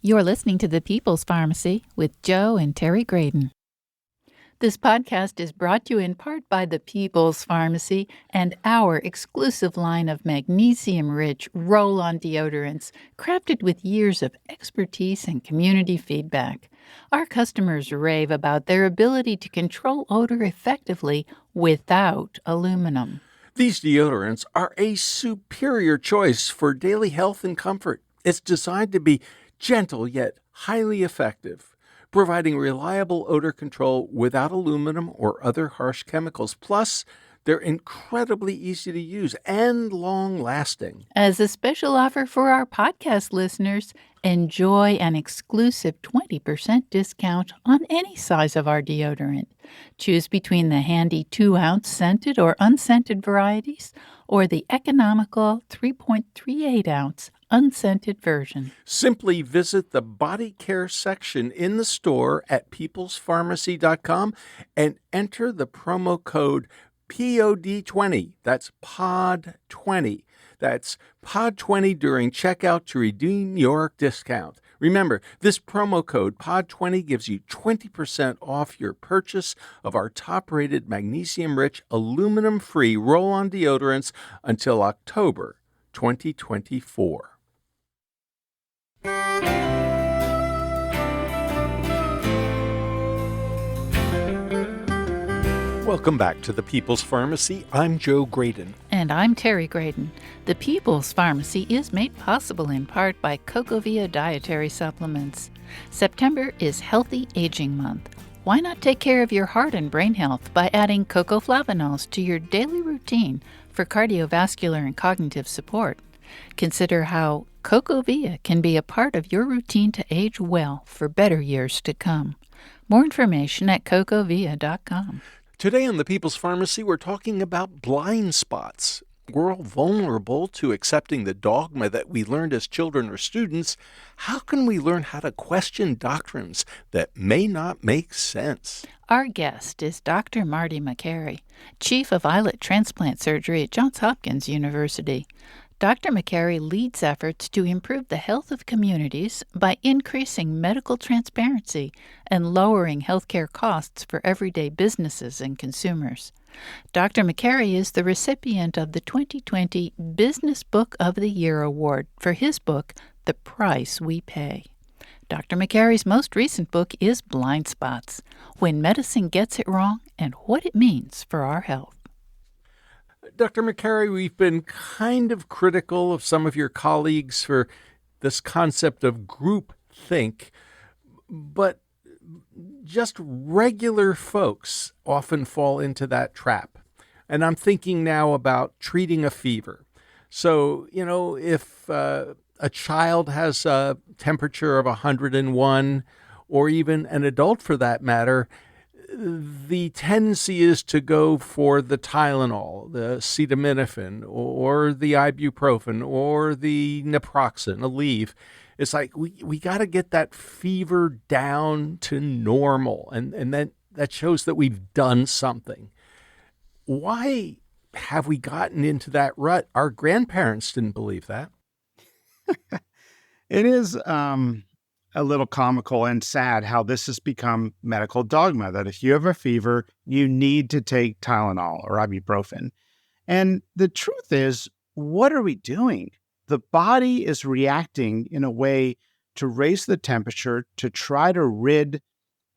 You're listening to The People's Pharmacy with Joe and Terry Graydon. This podcast is brought to you in part by The People's Pharmacy and our exclusive line of magnesium-rich roll-on deodorants crafted with years of expertise and community feedback. Our customers rave about their ability to control odor effectively without aluminum. These deodorants are a superior choice for daily health and comfort. It's designed to be gentle yet highly effective. providing reliable odor control without aluminum or other harsh chemicals. Plus, they're incredibly easy to use and long-lasting. As a special offer for our podcast listeners, enjoy an exclusive 20% discount on any size of our deodorant. Choose between the handy 2-ounce scented or unscented varieties or the economical 3.38-ounce unscented version. Simply visit the body care section in the store at peoplespharmacy.com and enter the promo code POD20. That's POD20. That's POD20 during checkout to redeem your discount. Remember, this promo code POD20 gives you 20% off your purchase of our top-rated magnesium-rich, aluminum-free roll-on deodorants until October 2024. Welcome back to the People's Pharmacy. I'm Joe Graydon. And I'm Terry Graydon. The People's Pharmacy is made possible in part by CocoVia Dietary Supplements. September is Healthy Aging Month. Why not take care of your heart and brain health by adding cocoflavanols to your daily routine for cardiovascular and cognitive support? Consider how CocoVia can be a part of your routine to age well for better years to come. More information at cocovia.com. Today on the People's Pharmacy, we're talking about blind spots. We're all vulnerable to accepting the dogma that we learned as children or students. How can we learn how to question doctrines that may not make sense? Our guest is Dr. Marty Makary, Chief of Islet Transplant Surgery at Johns Hopkins University. Dr. Makary leads efforts to improve the health of communities by increasing medical transparency and lowering healthcare costs for everyday businesses and consumers. Dr. Makary is the recipient of the 2020 Business Book of the Year Award for his book, The Price We Pay. Dr. Makary's most recent book is Blind Spots: When Medicine Gets It Wrong and What It Means for Our Health. Dr. Makary, we've been kind of critical of some of your colleagues for this concept of group think, but just regular folks often fall into that trap. And I'm thinking now about treating a fever. So, if a child has a temperature of 101, or even an adult for that matter, the tendency is to go for the Tylenol, the acetaminophen, or the ibuprofen, or the naproxen, Aleve. It's like we got to get that fever down to normal, and that shows that we've done something. Why have we gotten into that rut? Our grandparents didn't believe that. It is a little comical and sad how this has become medical dogma, that if you have a fever, you need to take Tylenol or ibuprofen. And the truth is, what are we doing? The body is reacting in a way to raise the temperature to try to rid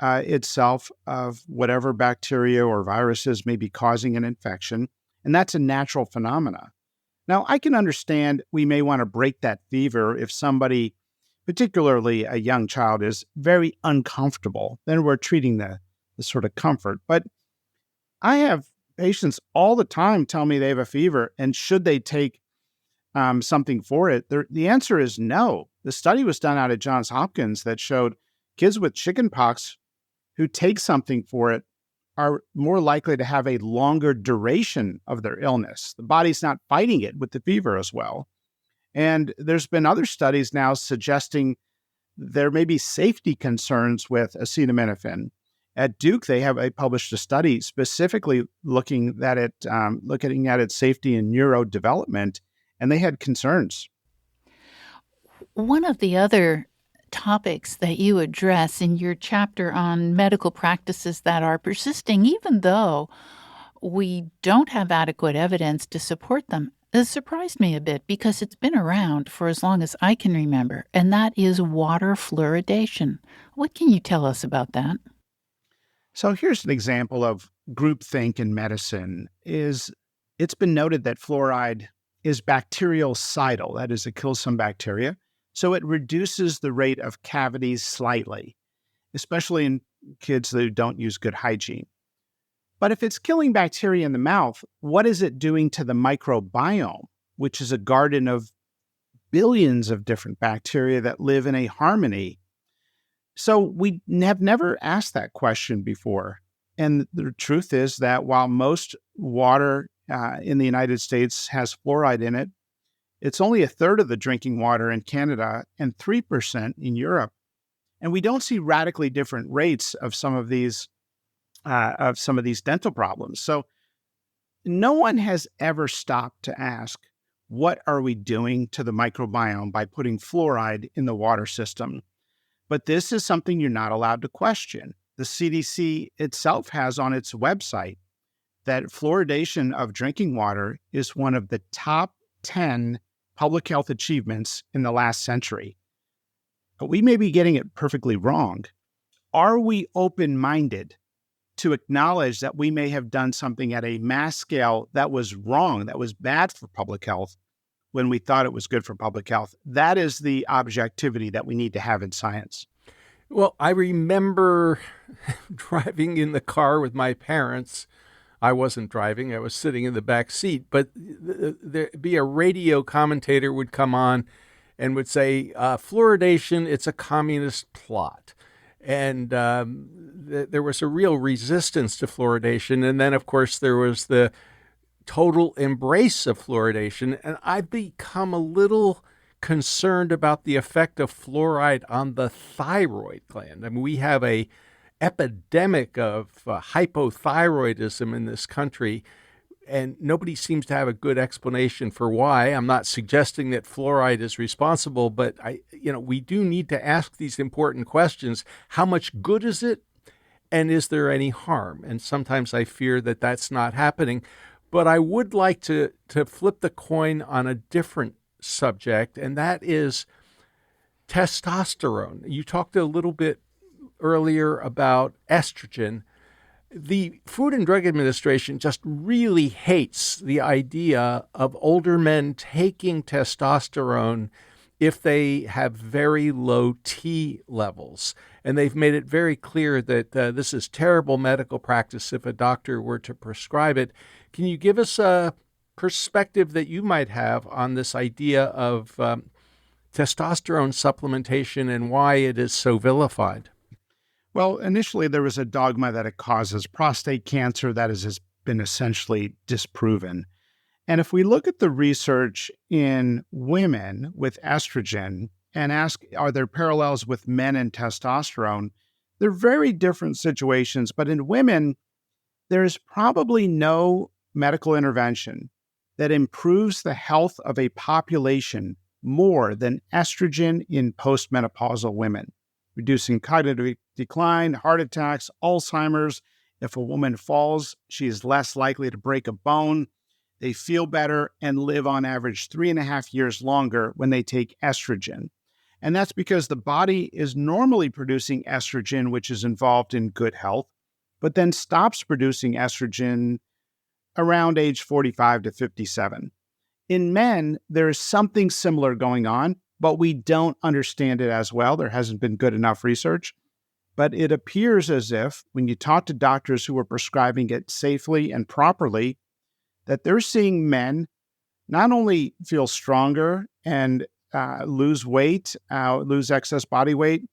itself of whatever bacteria or viruses may be causing an infection. And that's a natural phenomena. Now, I can understand we may want to break that fever if somebody, particularly a young child, is very uncomfortable. Then we're treating the sort of comfort. But I have patients all the time tell me they have a fever, and should they take something for it? The answer is no. The study was done out at Johns Hopkins that showed kids with chickenpox who take something for it are more likely to have a longer duration of their illness. The body's not fighting it with the fever as well. And there's been other studies now suggesting there may be safety concerns with acetaminophen. At Duke, they published a study specifically looking at its safety in neurodevelopment, and they had concerns. One of the other topics that you address in your chapter on medical practices that are persisting, even though we don't have adequate evidence to support them, has surprised me a bit because it's been around for as long as I can remember, and that is water fluoridation. What can you tell us about that? So here's an example of groupthink in medicine. It's been noted that fluoride is bactericidal, that is, it kills some bacteria, so it reduces the rate of cavities slightly. especially in kids that don't use good hygiene. But if it's killing bacteria in the mouth, what is it doing to the microbiome, which is a garden of billions of different bacteria that live in a harmony? So we have never asked that question before. And the truth is that while most water in the United States has fluoride in it, it's only a third of the drinking water in Canada and 3% in Europe. And we don't see radically different rates of some of these dental problems. So no one has ever stopped to ask, what are we doing to the microbiome by putting fluoride in the water system? But this is something you're not allowed to question. The CDC itself has on its website that fluoridation of drinking water is one of the top 10 public health achievements in the last century. But we may be getting it perfectly wrong. Are we open-minded to acknowledge that we may have done something at a mass scale that was wrong, that was bad for public health, when we thought it was good for public health? That is the objectivity that we need to have in science. Well, I remember driving in the car with my parents. I wasn't driving, I was sitting in the back seat, but there'd be a radio commentator would come on and would say, fluoridation, it's a communist plot. And there was a real resistance to fluoridation. And then, of course, there was the total embrace of fluoridation. And I've become a little concerned about the effect of fluoride on the thyroid gland. I mean, we have a epidemic of hypothyroidism in this country, and nobody seems to have a good explanation for why. I'm not suggesting that fluoride is responsible, but we do need to ask these important questions. How much good is it? And is there any harm? And sometimes I fear that that's not happening. But I would like to flip the coin on a different subject, and that is testosterone. You talked a little bit earlier about estrogen. The Food and Drug Administration just really hates the idea of older men taking testosterone if they have very low T levels. And they've made it very clear that this is terrible medical practice if a doctor were to prescribe it. Can you give us a perspective that you might have on this idea of testosterone supplementation and why it is so vilified? Well, initially there was a dogma that it causes prostate cancer. That has been essentially disproven. And if we look at the research in women with estrogen and ask, are there parallels with men and testosterone? They're very different situations, but in women, there's probably no medical intervention that improves the health of a population more than estrogen in postmenopausal women, reducing cognitive decline, heart attacks, Alzheimer's. If a woman falls, she is less likely to break a bone. They feel better and live on average 3.5 years longer when they take estrogen. And that's because the body is normally producing estrogen, which is involved in good health, but then stops producing estrogen around age 45 to 57. In men, there is something similar going on, but we don't understand it as well. There hasn't been good enough research. But it appears as if when you talk to doctors who are prescribing it safely and properly, that they're seeing men not only feel stronger and lose weight, lose excess body weight,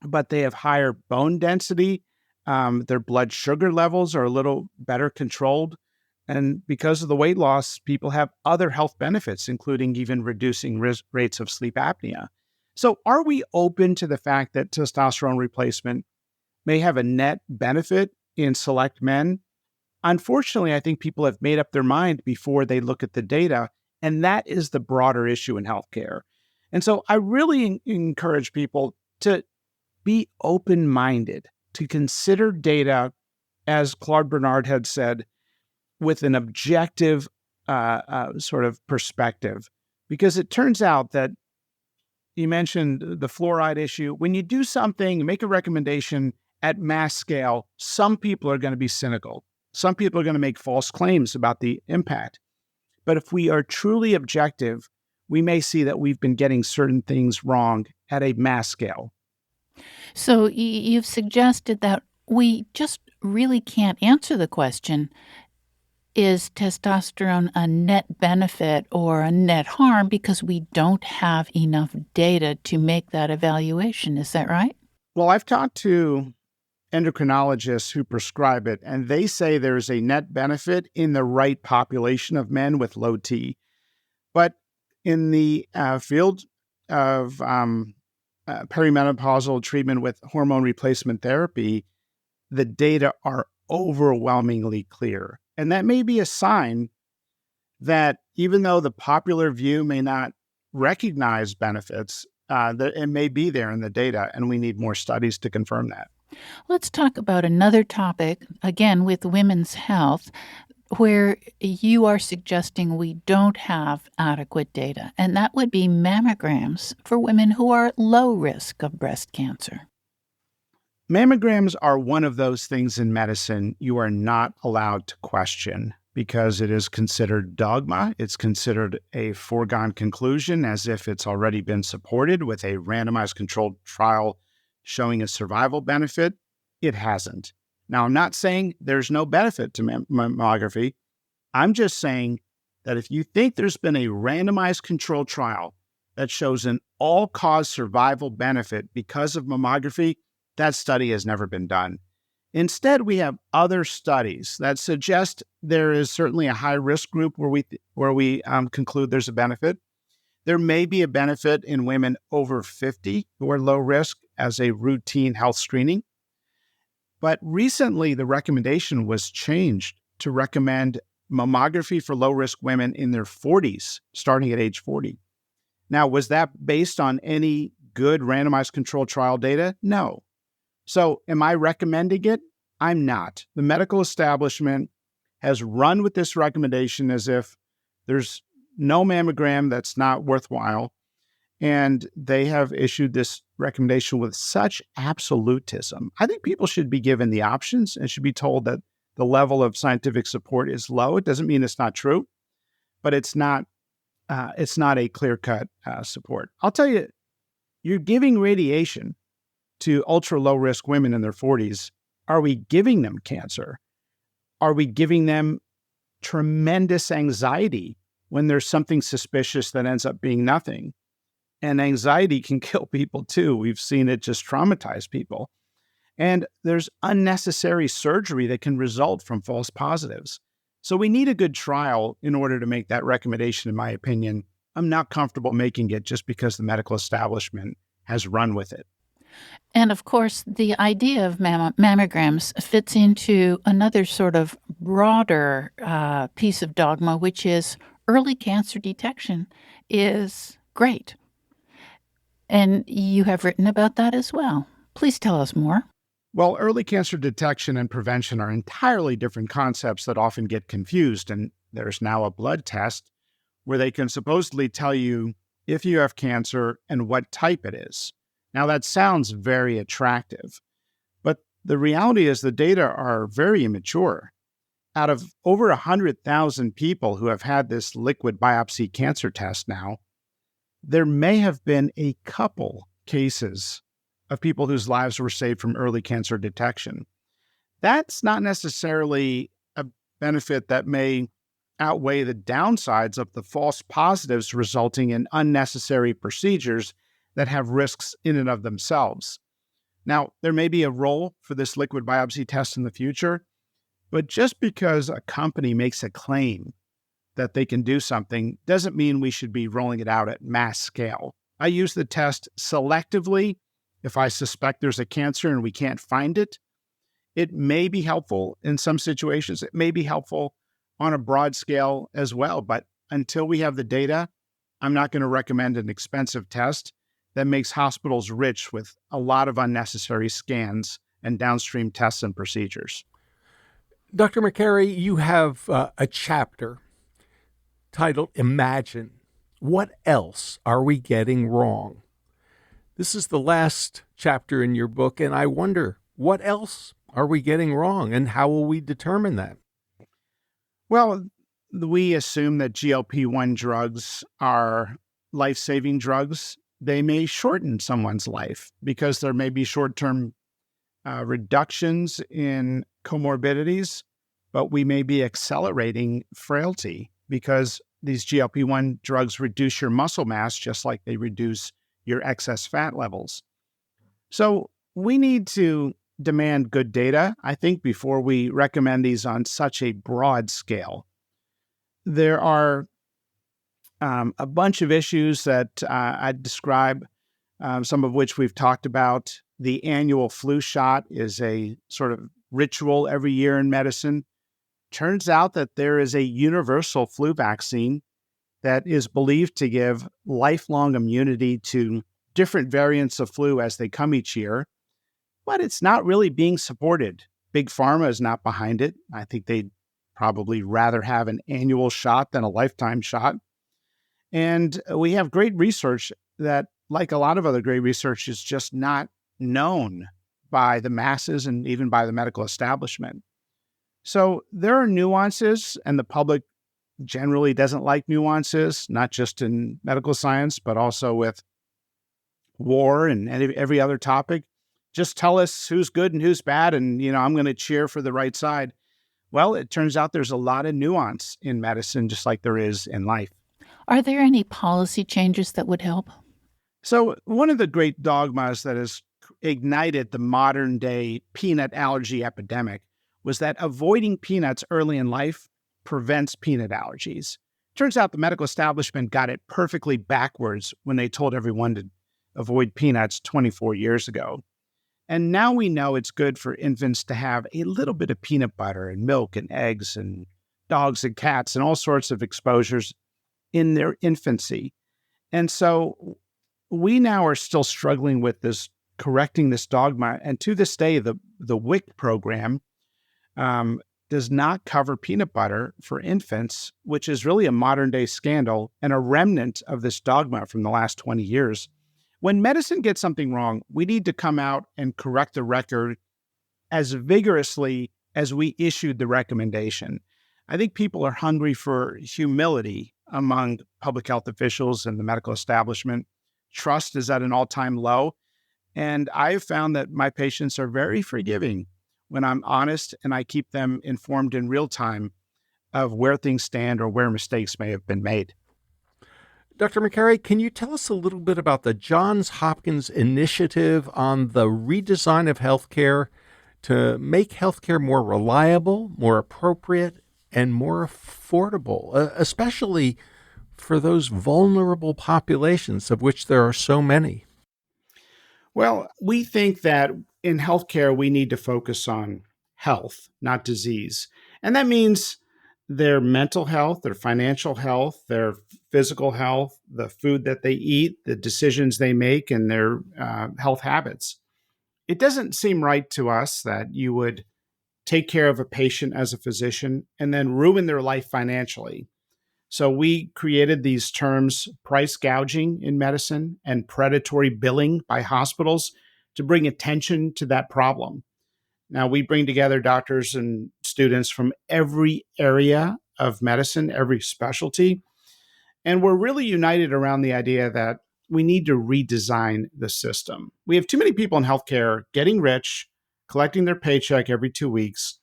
but they have higher bone density. Their blood sugar levels are a little better controlled. And because of the weight loss, people have other health benefits, including even reducing rates of sleep apnea. So are we open to the fact that testosterone replacement may have a net benefit in select men? Unfortunately, I think people have made up their mind before they look at the data, and that is the broader issue in healthcare. And so I really encourage people to be open-minded, to consider data, as Claude Bernard had said, with an objective sort of perspective. Because it turns out that you mentioned the fluoride issue. When you do something, make a recommendation at mass scale, some people are going to be cynical. Some people are going to make false claims about the impact. But if we are truly objective, we may see that we've been getting certain things wrong at a mass scale. So you've suggested that we just really can't answer the question, is testosterone a net benefit or a net harm, because we don't have enough data to make that evaluation. Is that right? Well, I've talked to endocrinologists who prescribe it, and they say there's a net benefit in the right population of men with low T. But in the field of perimenopausal treatment with hormone replacement therapy, the data are overwhelmingly clear. And that may be a sign that even though the popular view may not recognize benefits, that it may be there in the data, and we need more studies to confirm that. Let's talk about another topic, again with women's health, where you are suggesting we don't have adequate data, and that would be mammograms for women who are at low risk of breast cancer. Mammograms are one of those things in medicine you are not allowed to question because it is considered dogma. It's considered a foregone conclusion, as if it's already been supported with a randomized controlled trial showing a survival benefit. It hasn't. Now, I'm not saying there's no benefit to mammography. I'm just saying that if you think there's been a randomized controlled trial that shows an all-cause survival benefit because of mammography, that study has never been done. Instead, we have other studies that suggest there is certainly a high-risk group where we conclude there's a benefit. There may be a benefit in women over 50 who are low risk as a routine health screening. But recently, the recommendation was changed to recommend mammography for low-risk women in their 40s, starting at age 40. Now, was that based on any good randomized controlled trial data? No. So am I recommending it? I'm not. The medical establishment has run with this recommendation as if there's no mammogram that's not worthwhile. And they have issued this recommendation with such absolutism. I think people should be given the options and should be told that the level of scientific support is low. It doesn't mean it's not true, but it's not a clear-cut support. I'll tell you, you're giving radiation to ultra low risk women in their 40s. Are we giving them cancer? Are we giving them tremendous anxiety when there's something suspicious that ends up being nothing? And anxiety can kill people too. We've seen it just traumatize people. And there's unnecessary surgery that can result from false positives. So we need a good trial in order to make that recommendation, in my opinion. I'm not comfortable making it just because the medical establishment has run with it. And of course, the idea of mammograms fits into another sort of broader piece of dogma, which is early cancer detection is great. And you have written about that as well. Please tell us more. Well, early cancer detection and prevention are entirely different concepts that often get confused. And there's now a blood test where they can supposedly tell you if you have cancer and what type it is. Now, that sounds very attractive, but the reality is the data are very immature. Out of over 100,000 people who have had this liquid biopsy cancer test now, there may have been a couple cases of people whose lives were saved from early cancer detection. That's not necessarily a benefit that may outweigh the downsides of the false positives resulting in unnecessary procedures that have risks in and of themselves. Now, there may be a role for this liquid biopsy test in the future, but just because a company makes a claim that they can do something doesn't mean we should be rolling it out at mass scale. I use the test selectively if I suspect there's a cancer and we can't find it. It may be helpful in some situations. It may be helpful on a broad scale as well. But until we have the data, I'm not going to recommend an expensive test that makes hospitals rich with a lot of unnecessary scans and downstream tests and procedures. Dr. McCary, you have a chapter titled Imagine. What else are we getting wrong? This is the last chapter in your book, and I wonder, what else are we getting wrong, and how will we determine that? Well, we assume that GLP-1 drugs are life-saving drugs, they may shorten someone's life because there may be short-term reductions in comorbidities, but we may be accelerating frailty because these GLP-1 drugs reduce your muscle mass just like they reduce your excess fat levels. So we need to demand good data, I think, before we recommend these on such a broad scale. There are a bunch of issues that I'd describe, some of which we've talked about. The annual flu shot is a sort of ritual every year in medicine. Turns out that there is a universal flu vaccine that is believed to give lifelong immunity to different variants of flu as they come each year, but it's not really being supported. Big Pharma is not behind it. I think they'd probably rather have an annual shot than a lifetime shot. And we have great research that, like a lot of other great research, is just not known by the masses and even by the medical establishment. So there are nuances, and the public generally doesn't like nuances, not just in medical science, but also with war and every other topic. Just tell us who's good and who's bad, and I'm going to cheer for the right side. Well, it turns out there's a lot of nuance in medicine, just like there is in life. Are there any policy changes that would help? So one of the great dogmas that has ignited the modern day peanut allergy epidemic was that avoiding peanuts early in life prevents peanut allergies. Turns out the medical establishment got it perfectly backwards when they told everyone to avoid peanuts 24 years ago. And now we know it's good for infants to have a little bit of peanut butter and milk and eggs and dogs and cats and all sorts of exposures in their infancy. And so we now are still struggling with this, correcting this dogma. And to this day, the WIC program does not cover peanut butter for infants, which is really a modern day scandal and a remnant of this dogma from the last 20 years. When medicine gets something wrong, we need to come out and correct the record as vigorously as we issued the recommendation. I think people are hungry for humility among public health officials and the medical establishment. Trust is at an all-time low. And I've found that my patients are very forgiving when I'm honest and I keep them informed in real time of where things stand or where mistakes may have been made. Dr. McCary, can you tell us a little bit about the Johns Hopkins initiative on the redesign of healthcare to make healthcare more reliable, more appropriate, and more affordable, especially for those vulnerable populations of which there are so many? Well, we think that in healthcare, we need to focus on health, not disease. And that means their mental health, their financial health, their physical health, the food that they eat, the decisions they make, and their health habits. It doesn't seem right to us that you would take care of a patient as a physician and then ruin their life financially. So we created these terms, price gouging in medicine and predatory billing by hospitals, to bring attention to that problem. Now, we bring together doctors and students from every area of medicine, every specialty, and we're really united around the idea that we need to redesign the system. We have too many people in healthcare getting rich, collecting their paycheck every 2 weeks,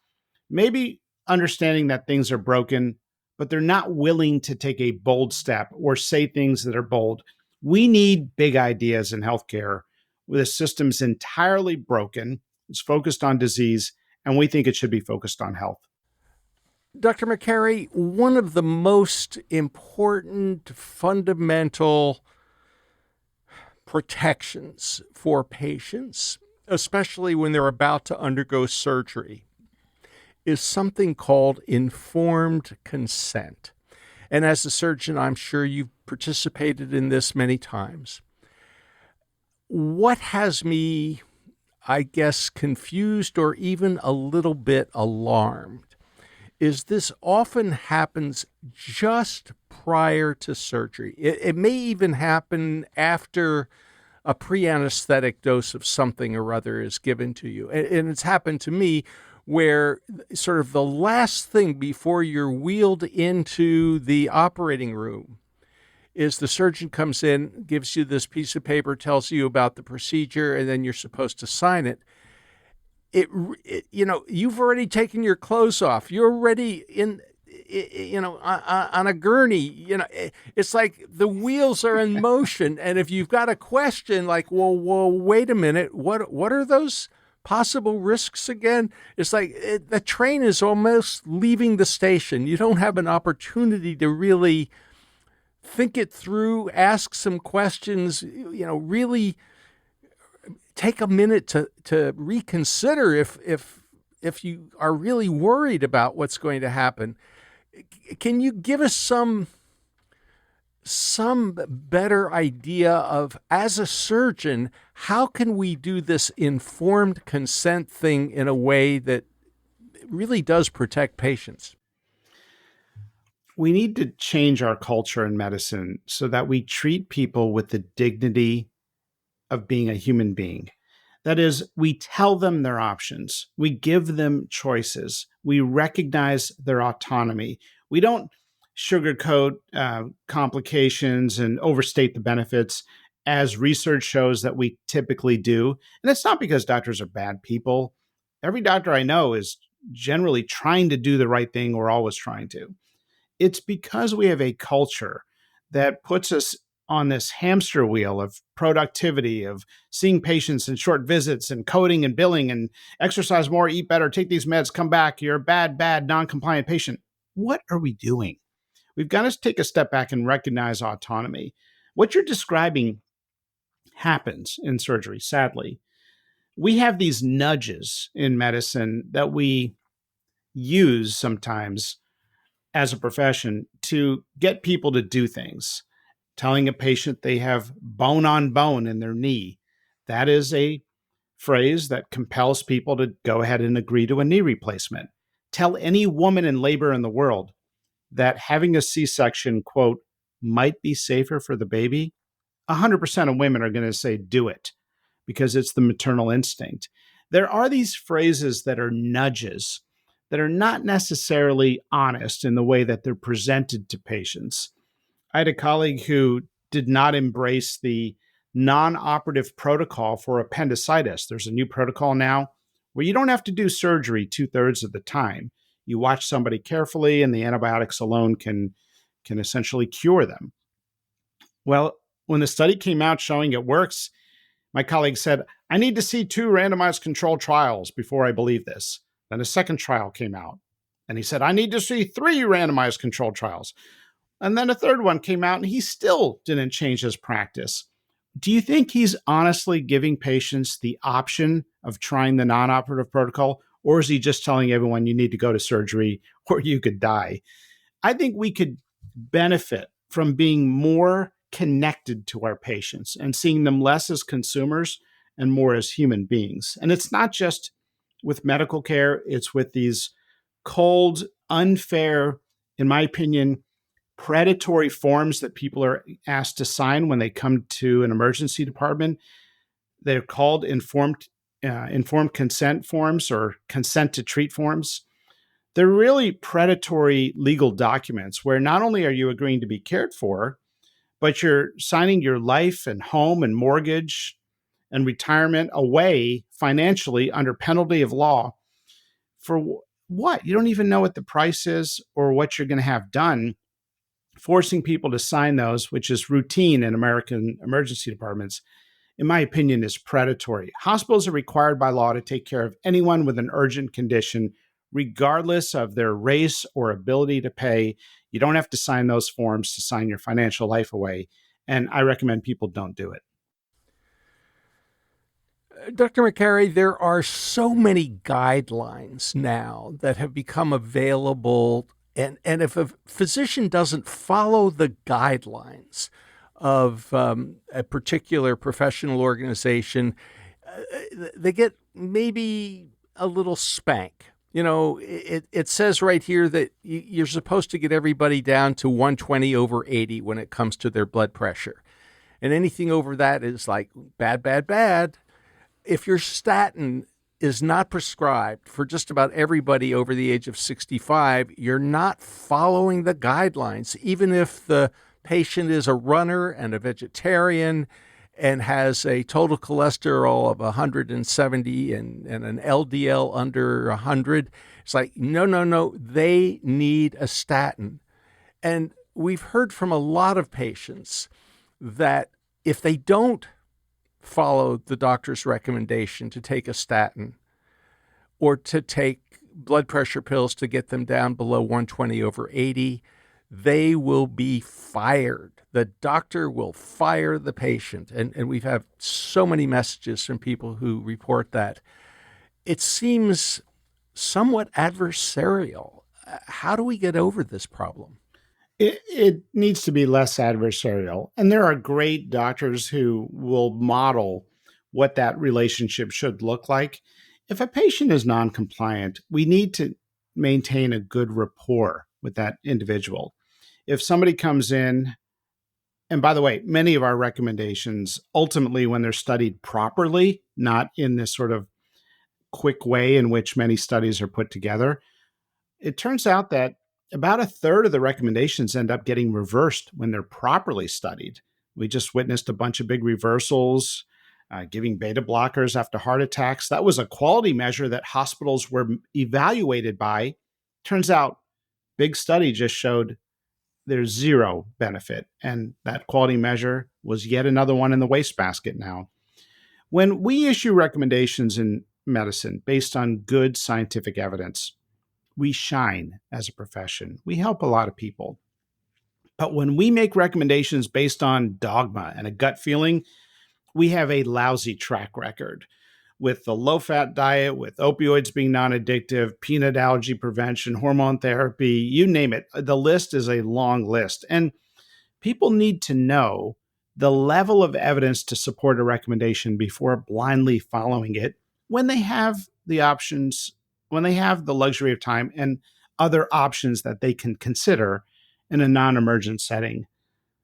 maybe understanding that things are broken, but they're not willing to take a bold step or say things that are bold. We need big ideas in healthcare where the system's entirely broken, it's focused on disease, and we think it should be focused on health. Dr. McCary, one of the most important fundamental protections for patients, especially when they're about to undergo surgery, is something called informed consent. And as a surgeon, I'm sure you've participated in this many times. What has me, I guess, confused or even a little bit alarmed is this often happens just prior to surgery. It may even happen after a pre-anesthetic dose of something or other is given to you. And it's happened to me where sort of the last thing before you're wheeled into the operating room is the surgeon comes in, gives you this piece of paper, tells you about the procedure, and then you're supposed to sign it. You've already taken your clothes off. You're already on a gurney. It's like the wheels are in motion. And if you've got a question like, well, wait a minute, what are those possible risks again? It's like the train is almost leaving the station. You don't have an opportunity to really think it through, ask some questions, really take a minute to reconsider if you are really worried about what's going to happen. Can you give us some better idea of, as a surgeon, how can we do this informed consent thing in a way that really does protect patients? We need to change our culture in medicine so that we treat people with the dignity of being a human being. That is, we tell them their options. We give them choices. We recognize their autonomy. We don't sugarcoat complications and overstate the benefits, as research shows that we typically do. And it's not because doctors are bad people. Every doctor I know is generally trying to do the right thing, or always trying to. It's because we have a culture that puts us on this hamster wheel of productivity, of seeing patients in short visits and coding and billing and exercise more, eat better, take these meds, come back. You're a bad, non-compliant patient. What are we doing? We've got to take a step back and recognize autonomy. What you're describing happens in surgery, sadly. We have these nudges in medicine that we use sometimes as a profession to get people to do things. Telling a patient they have bone on bone in their knee. That is a phrase that compels people to go ahead and agree to a knee replacement. Tell any woman in labor in the world that having a C-section, quote, might be safer for the baby. 100% of women are going to say do it because it's the maternal instinct. There are these phrases that are nudges that are not necessarily honest in the way that they're presented to patients. I had a colleague who did not embrace the non-operative protocol for appendicitis. There's a new protocol now where you don't have to do surgery 2/3 of the time. You watch somebody carefully, and the antibiotics alone can essentially cure them. Well, when the study came out showing it works, my colleague said, I need to see 2 randomized controlled trials before I believe this. Then a second trial came out, and he said, I need to see 3 randomized controlled trials. And then a third one came out, and he still didn't change his practice. Do you think he's honestly giving patients the option of trying the non-operative protocol, or is he just telling everyone you need to go to surgery or you could die? I think we could benefit from being more connected to our patients and seeing them less as consumers and more as human beings. And it's not just with medical care, it's with these cold, unfair, in my opinion, predatory forms that people are asked to sign when they come to an emergency department. They're called informed consent forms or consent to treat forms. They're really predatory legal documents where not only are you agreeing to be cared for, but you're signing your life and home and mortgage and retirement away financially under penalty of law for what? You don't even know what the price is or what you're going to have done. Forcing people to sign those, which is routine in American emergency departments, in my opinion, is predatory. Hospitals are required by law to take care of anyone with an urgent condition, regardless of their race or ability to pay. You don't have to sign those forms to sign your financial life away. And I recommend people don't do it. Dr. McCary, there are so many guidelines now that have become available. And if a physician doesn't follow the guidelines of a particular professional organization, they get maybe a little spank. It says right here that you're supposed to get everybody down to 120/80 when it comes to their blood pressure. And anything over that is like bad. If your statin is not prescribed for just about everybody over the age of 65, you're not following the guidelines, even if the patient is a runner and a vegetarian and has a total cholesterol of 170 and an LDL under 100. It's like, no, no, no, they need a statin. And we've heard from a lot of patients that if they don't follow the doctor's recommendation to take a statin or to take blood pressure pills to get them down below 120/80, they will be fired. The doctor will fire the patient. And we've had so many messages from people who report that. It seems somewhat adversarial. How do we get over this problem? It needs to be less adversarial. And there are great doctors who will model what that relationship should look like. If a patient is non-compliant, we need to maintain a good rapport with that individual. If somebody comes in, and by the way, many of our recommendations, ultimately, when they're studied properly, not in this sort of quick way in which many studies are put together, it turns out that about a third of the recommendations end up getting reversed when they're properly studied. We just witnessed a bunch of big reversals, giving beta blockers after heart attacks. That was a quality measure that hospitals were evaluated by. Turns out, big study just showed there's zero benefit. And that quality measure was yet another one in the wastebasket now. When we issue recommendations in medicine based on good scientific evidence, we shine as a profession. We help a lot of people. But when we make recommendations based on dogma and a gut feeling, we have a lousy track record with the low-fat diet, with opioids being non-addictive, peanut allergy prevention, hormone therapy, you name it. The list is a long list. And people need to know the level of evidence to support a recommendation before blindly following it when they have the options, when they have the luxury of time and other options that they can consider in a non-emergent setting.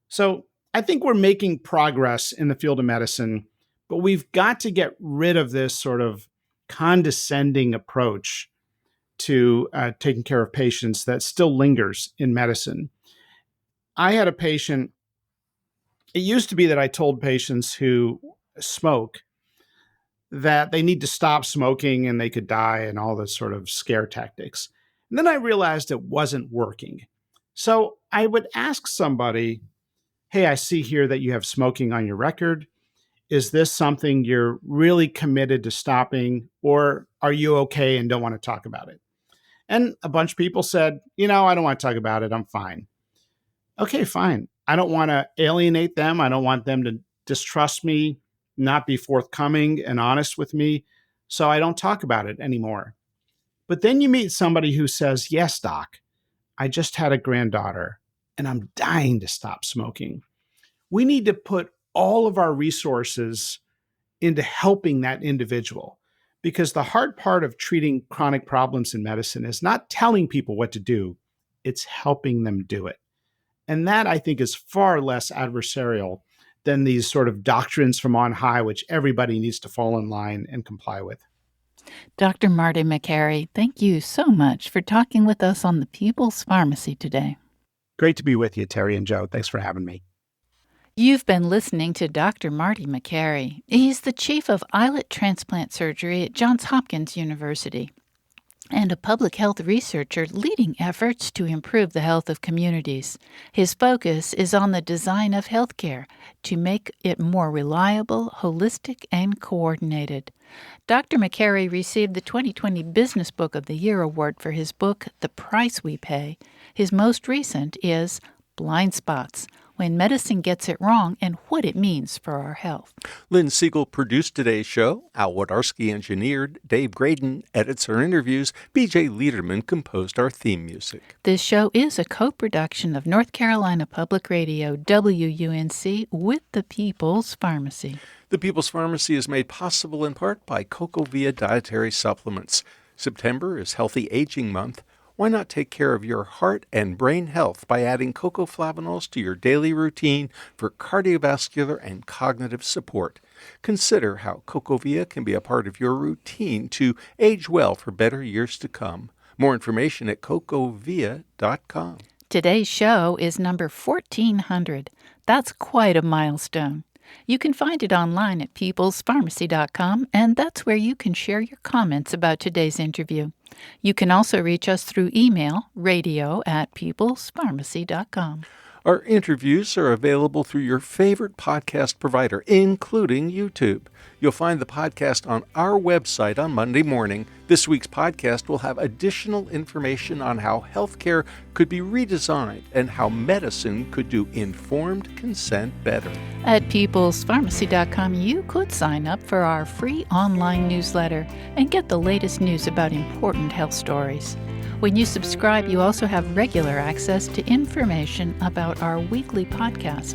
So I think we're making progress in the field of medicine, but we've got to get rid of this sort of condescending approach to taking care of patients that still lingers in medicine. I had a patient, it used to be that I told patients who smoke that they need to stop smoking and they could die and all this sort of scare tactics. And then I realized it wasn't working. So I would ask somebody, hey, I see here that you have smoking on your record. Is this something you're really committed to stopping, or are you okay and don't want to talk about it? And a bunch of people said, I don't want to talk about it. I'm fine. Okay, fine. I don't want to alienate them. I don't want them to distrust me, not be forthcoming and honest with me. So I don't talk about it anymore. But then you meet somebody who says, yes, doc, I just had a granddaughter and I'm dying to stop smoking. We need to put all of our resources into helping that individual, because the hard part of treating chronic problems in medicine is not telling people what to do, it's helping them do it. And that, I think, is far less adversarial than these sort of doctrines from on high, which everybody needs to fall in line and comply with. Dr. Marty Makary, thank you so much for talking with us on the People's Pharmacy today. Great to be with you, Terry and Joe. Thanks for having me. You've been listening to Dr. Marty Makary. He's the chief of islet transplant surgery at Johns Hopkins University and a public health researcher leading efforts to improve the health of communities. His focus is on the design of healthcare to make it more reliable, holistic, and coordinated. Dr. Makary received the 2020 Business Book of the Year award for his book, The Price We Pay. His most recent is Blind Spots: When Medicine Gets It Wrong and What It Means for Our Health. Lynn Siegel produced today's show. Al Wodarski engineered. Dave Graydon edits our interviews. B.J. Liederman composed our theme music. This show is a co-production of North Carolina Public Radio, WUNC, with the People's Pharmacy. The People's Pharmacy is made possible in part by CocoVia Dietary Supplements. September is Healthy Aging Month. Why not take care of your heart and brain health by adding cocoflavanols to your daily routine for cardiovascular and cognitive support? Consider how CocoVia can be a part of your routine to age well for better years to come. More information at cocovia.com. Today's show is number 1400. That's quite a milestone. You can find it online at peoplespharmacy.com, and that's where you can share your comments about today's interview. You can also reach us through email, radio@peoplespharmacy.com. Our interviews are available through your favorite podcast provider, including YouTube. You'll find the podcast on our website on Monday morning. This week's podcast will have additional information on how healthcare could be redesigned and how medicine could do informed consent better. At peoplespharmacy.com, you could sign up for our free online newsletter and get the latest news about important health stories. When you subscribe, you also have regular access to information about our weekly podcast.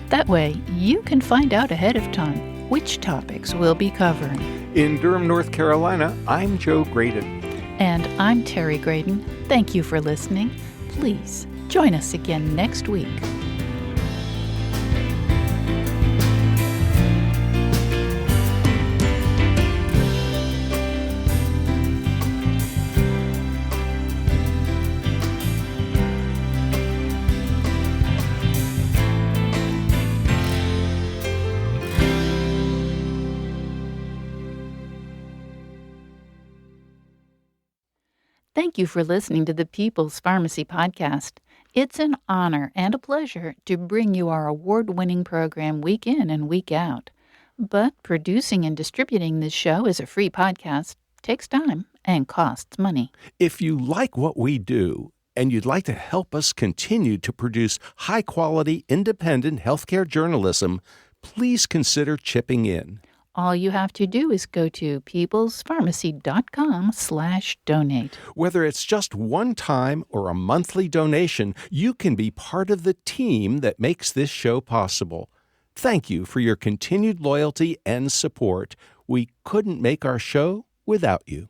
That way, you can find out ahead of time which topics we'll be covering. In Durham, North Carolina, I'm Joe Graydon. And I'm Terry Graydon. Thank you for listening. Please join us again next week. Thank you for listening to the People's Pharmacy Podcast. It's an honor and a pleasure to bring you our award-winning program week in and week out. But producing and distributing this show as a free podcast takes time and costs money. If you like what we do and you'd like to help us continue to produce high-quality, independent healthcare journalism, please consider chipping in. All you have to do is go to peoplespharmacy.com/donate. Whether it's just one time or a monthly donation, you can be part of the team that makes this show possible. Thank you for your continued loyalty and support. We couldn't make our show without you.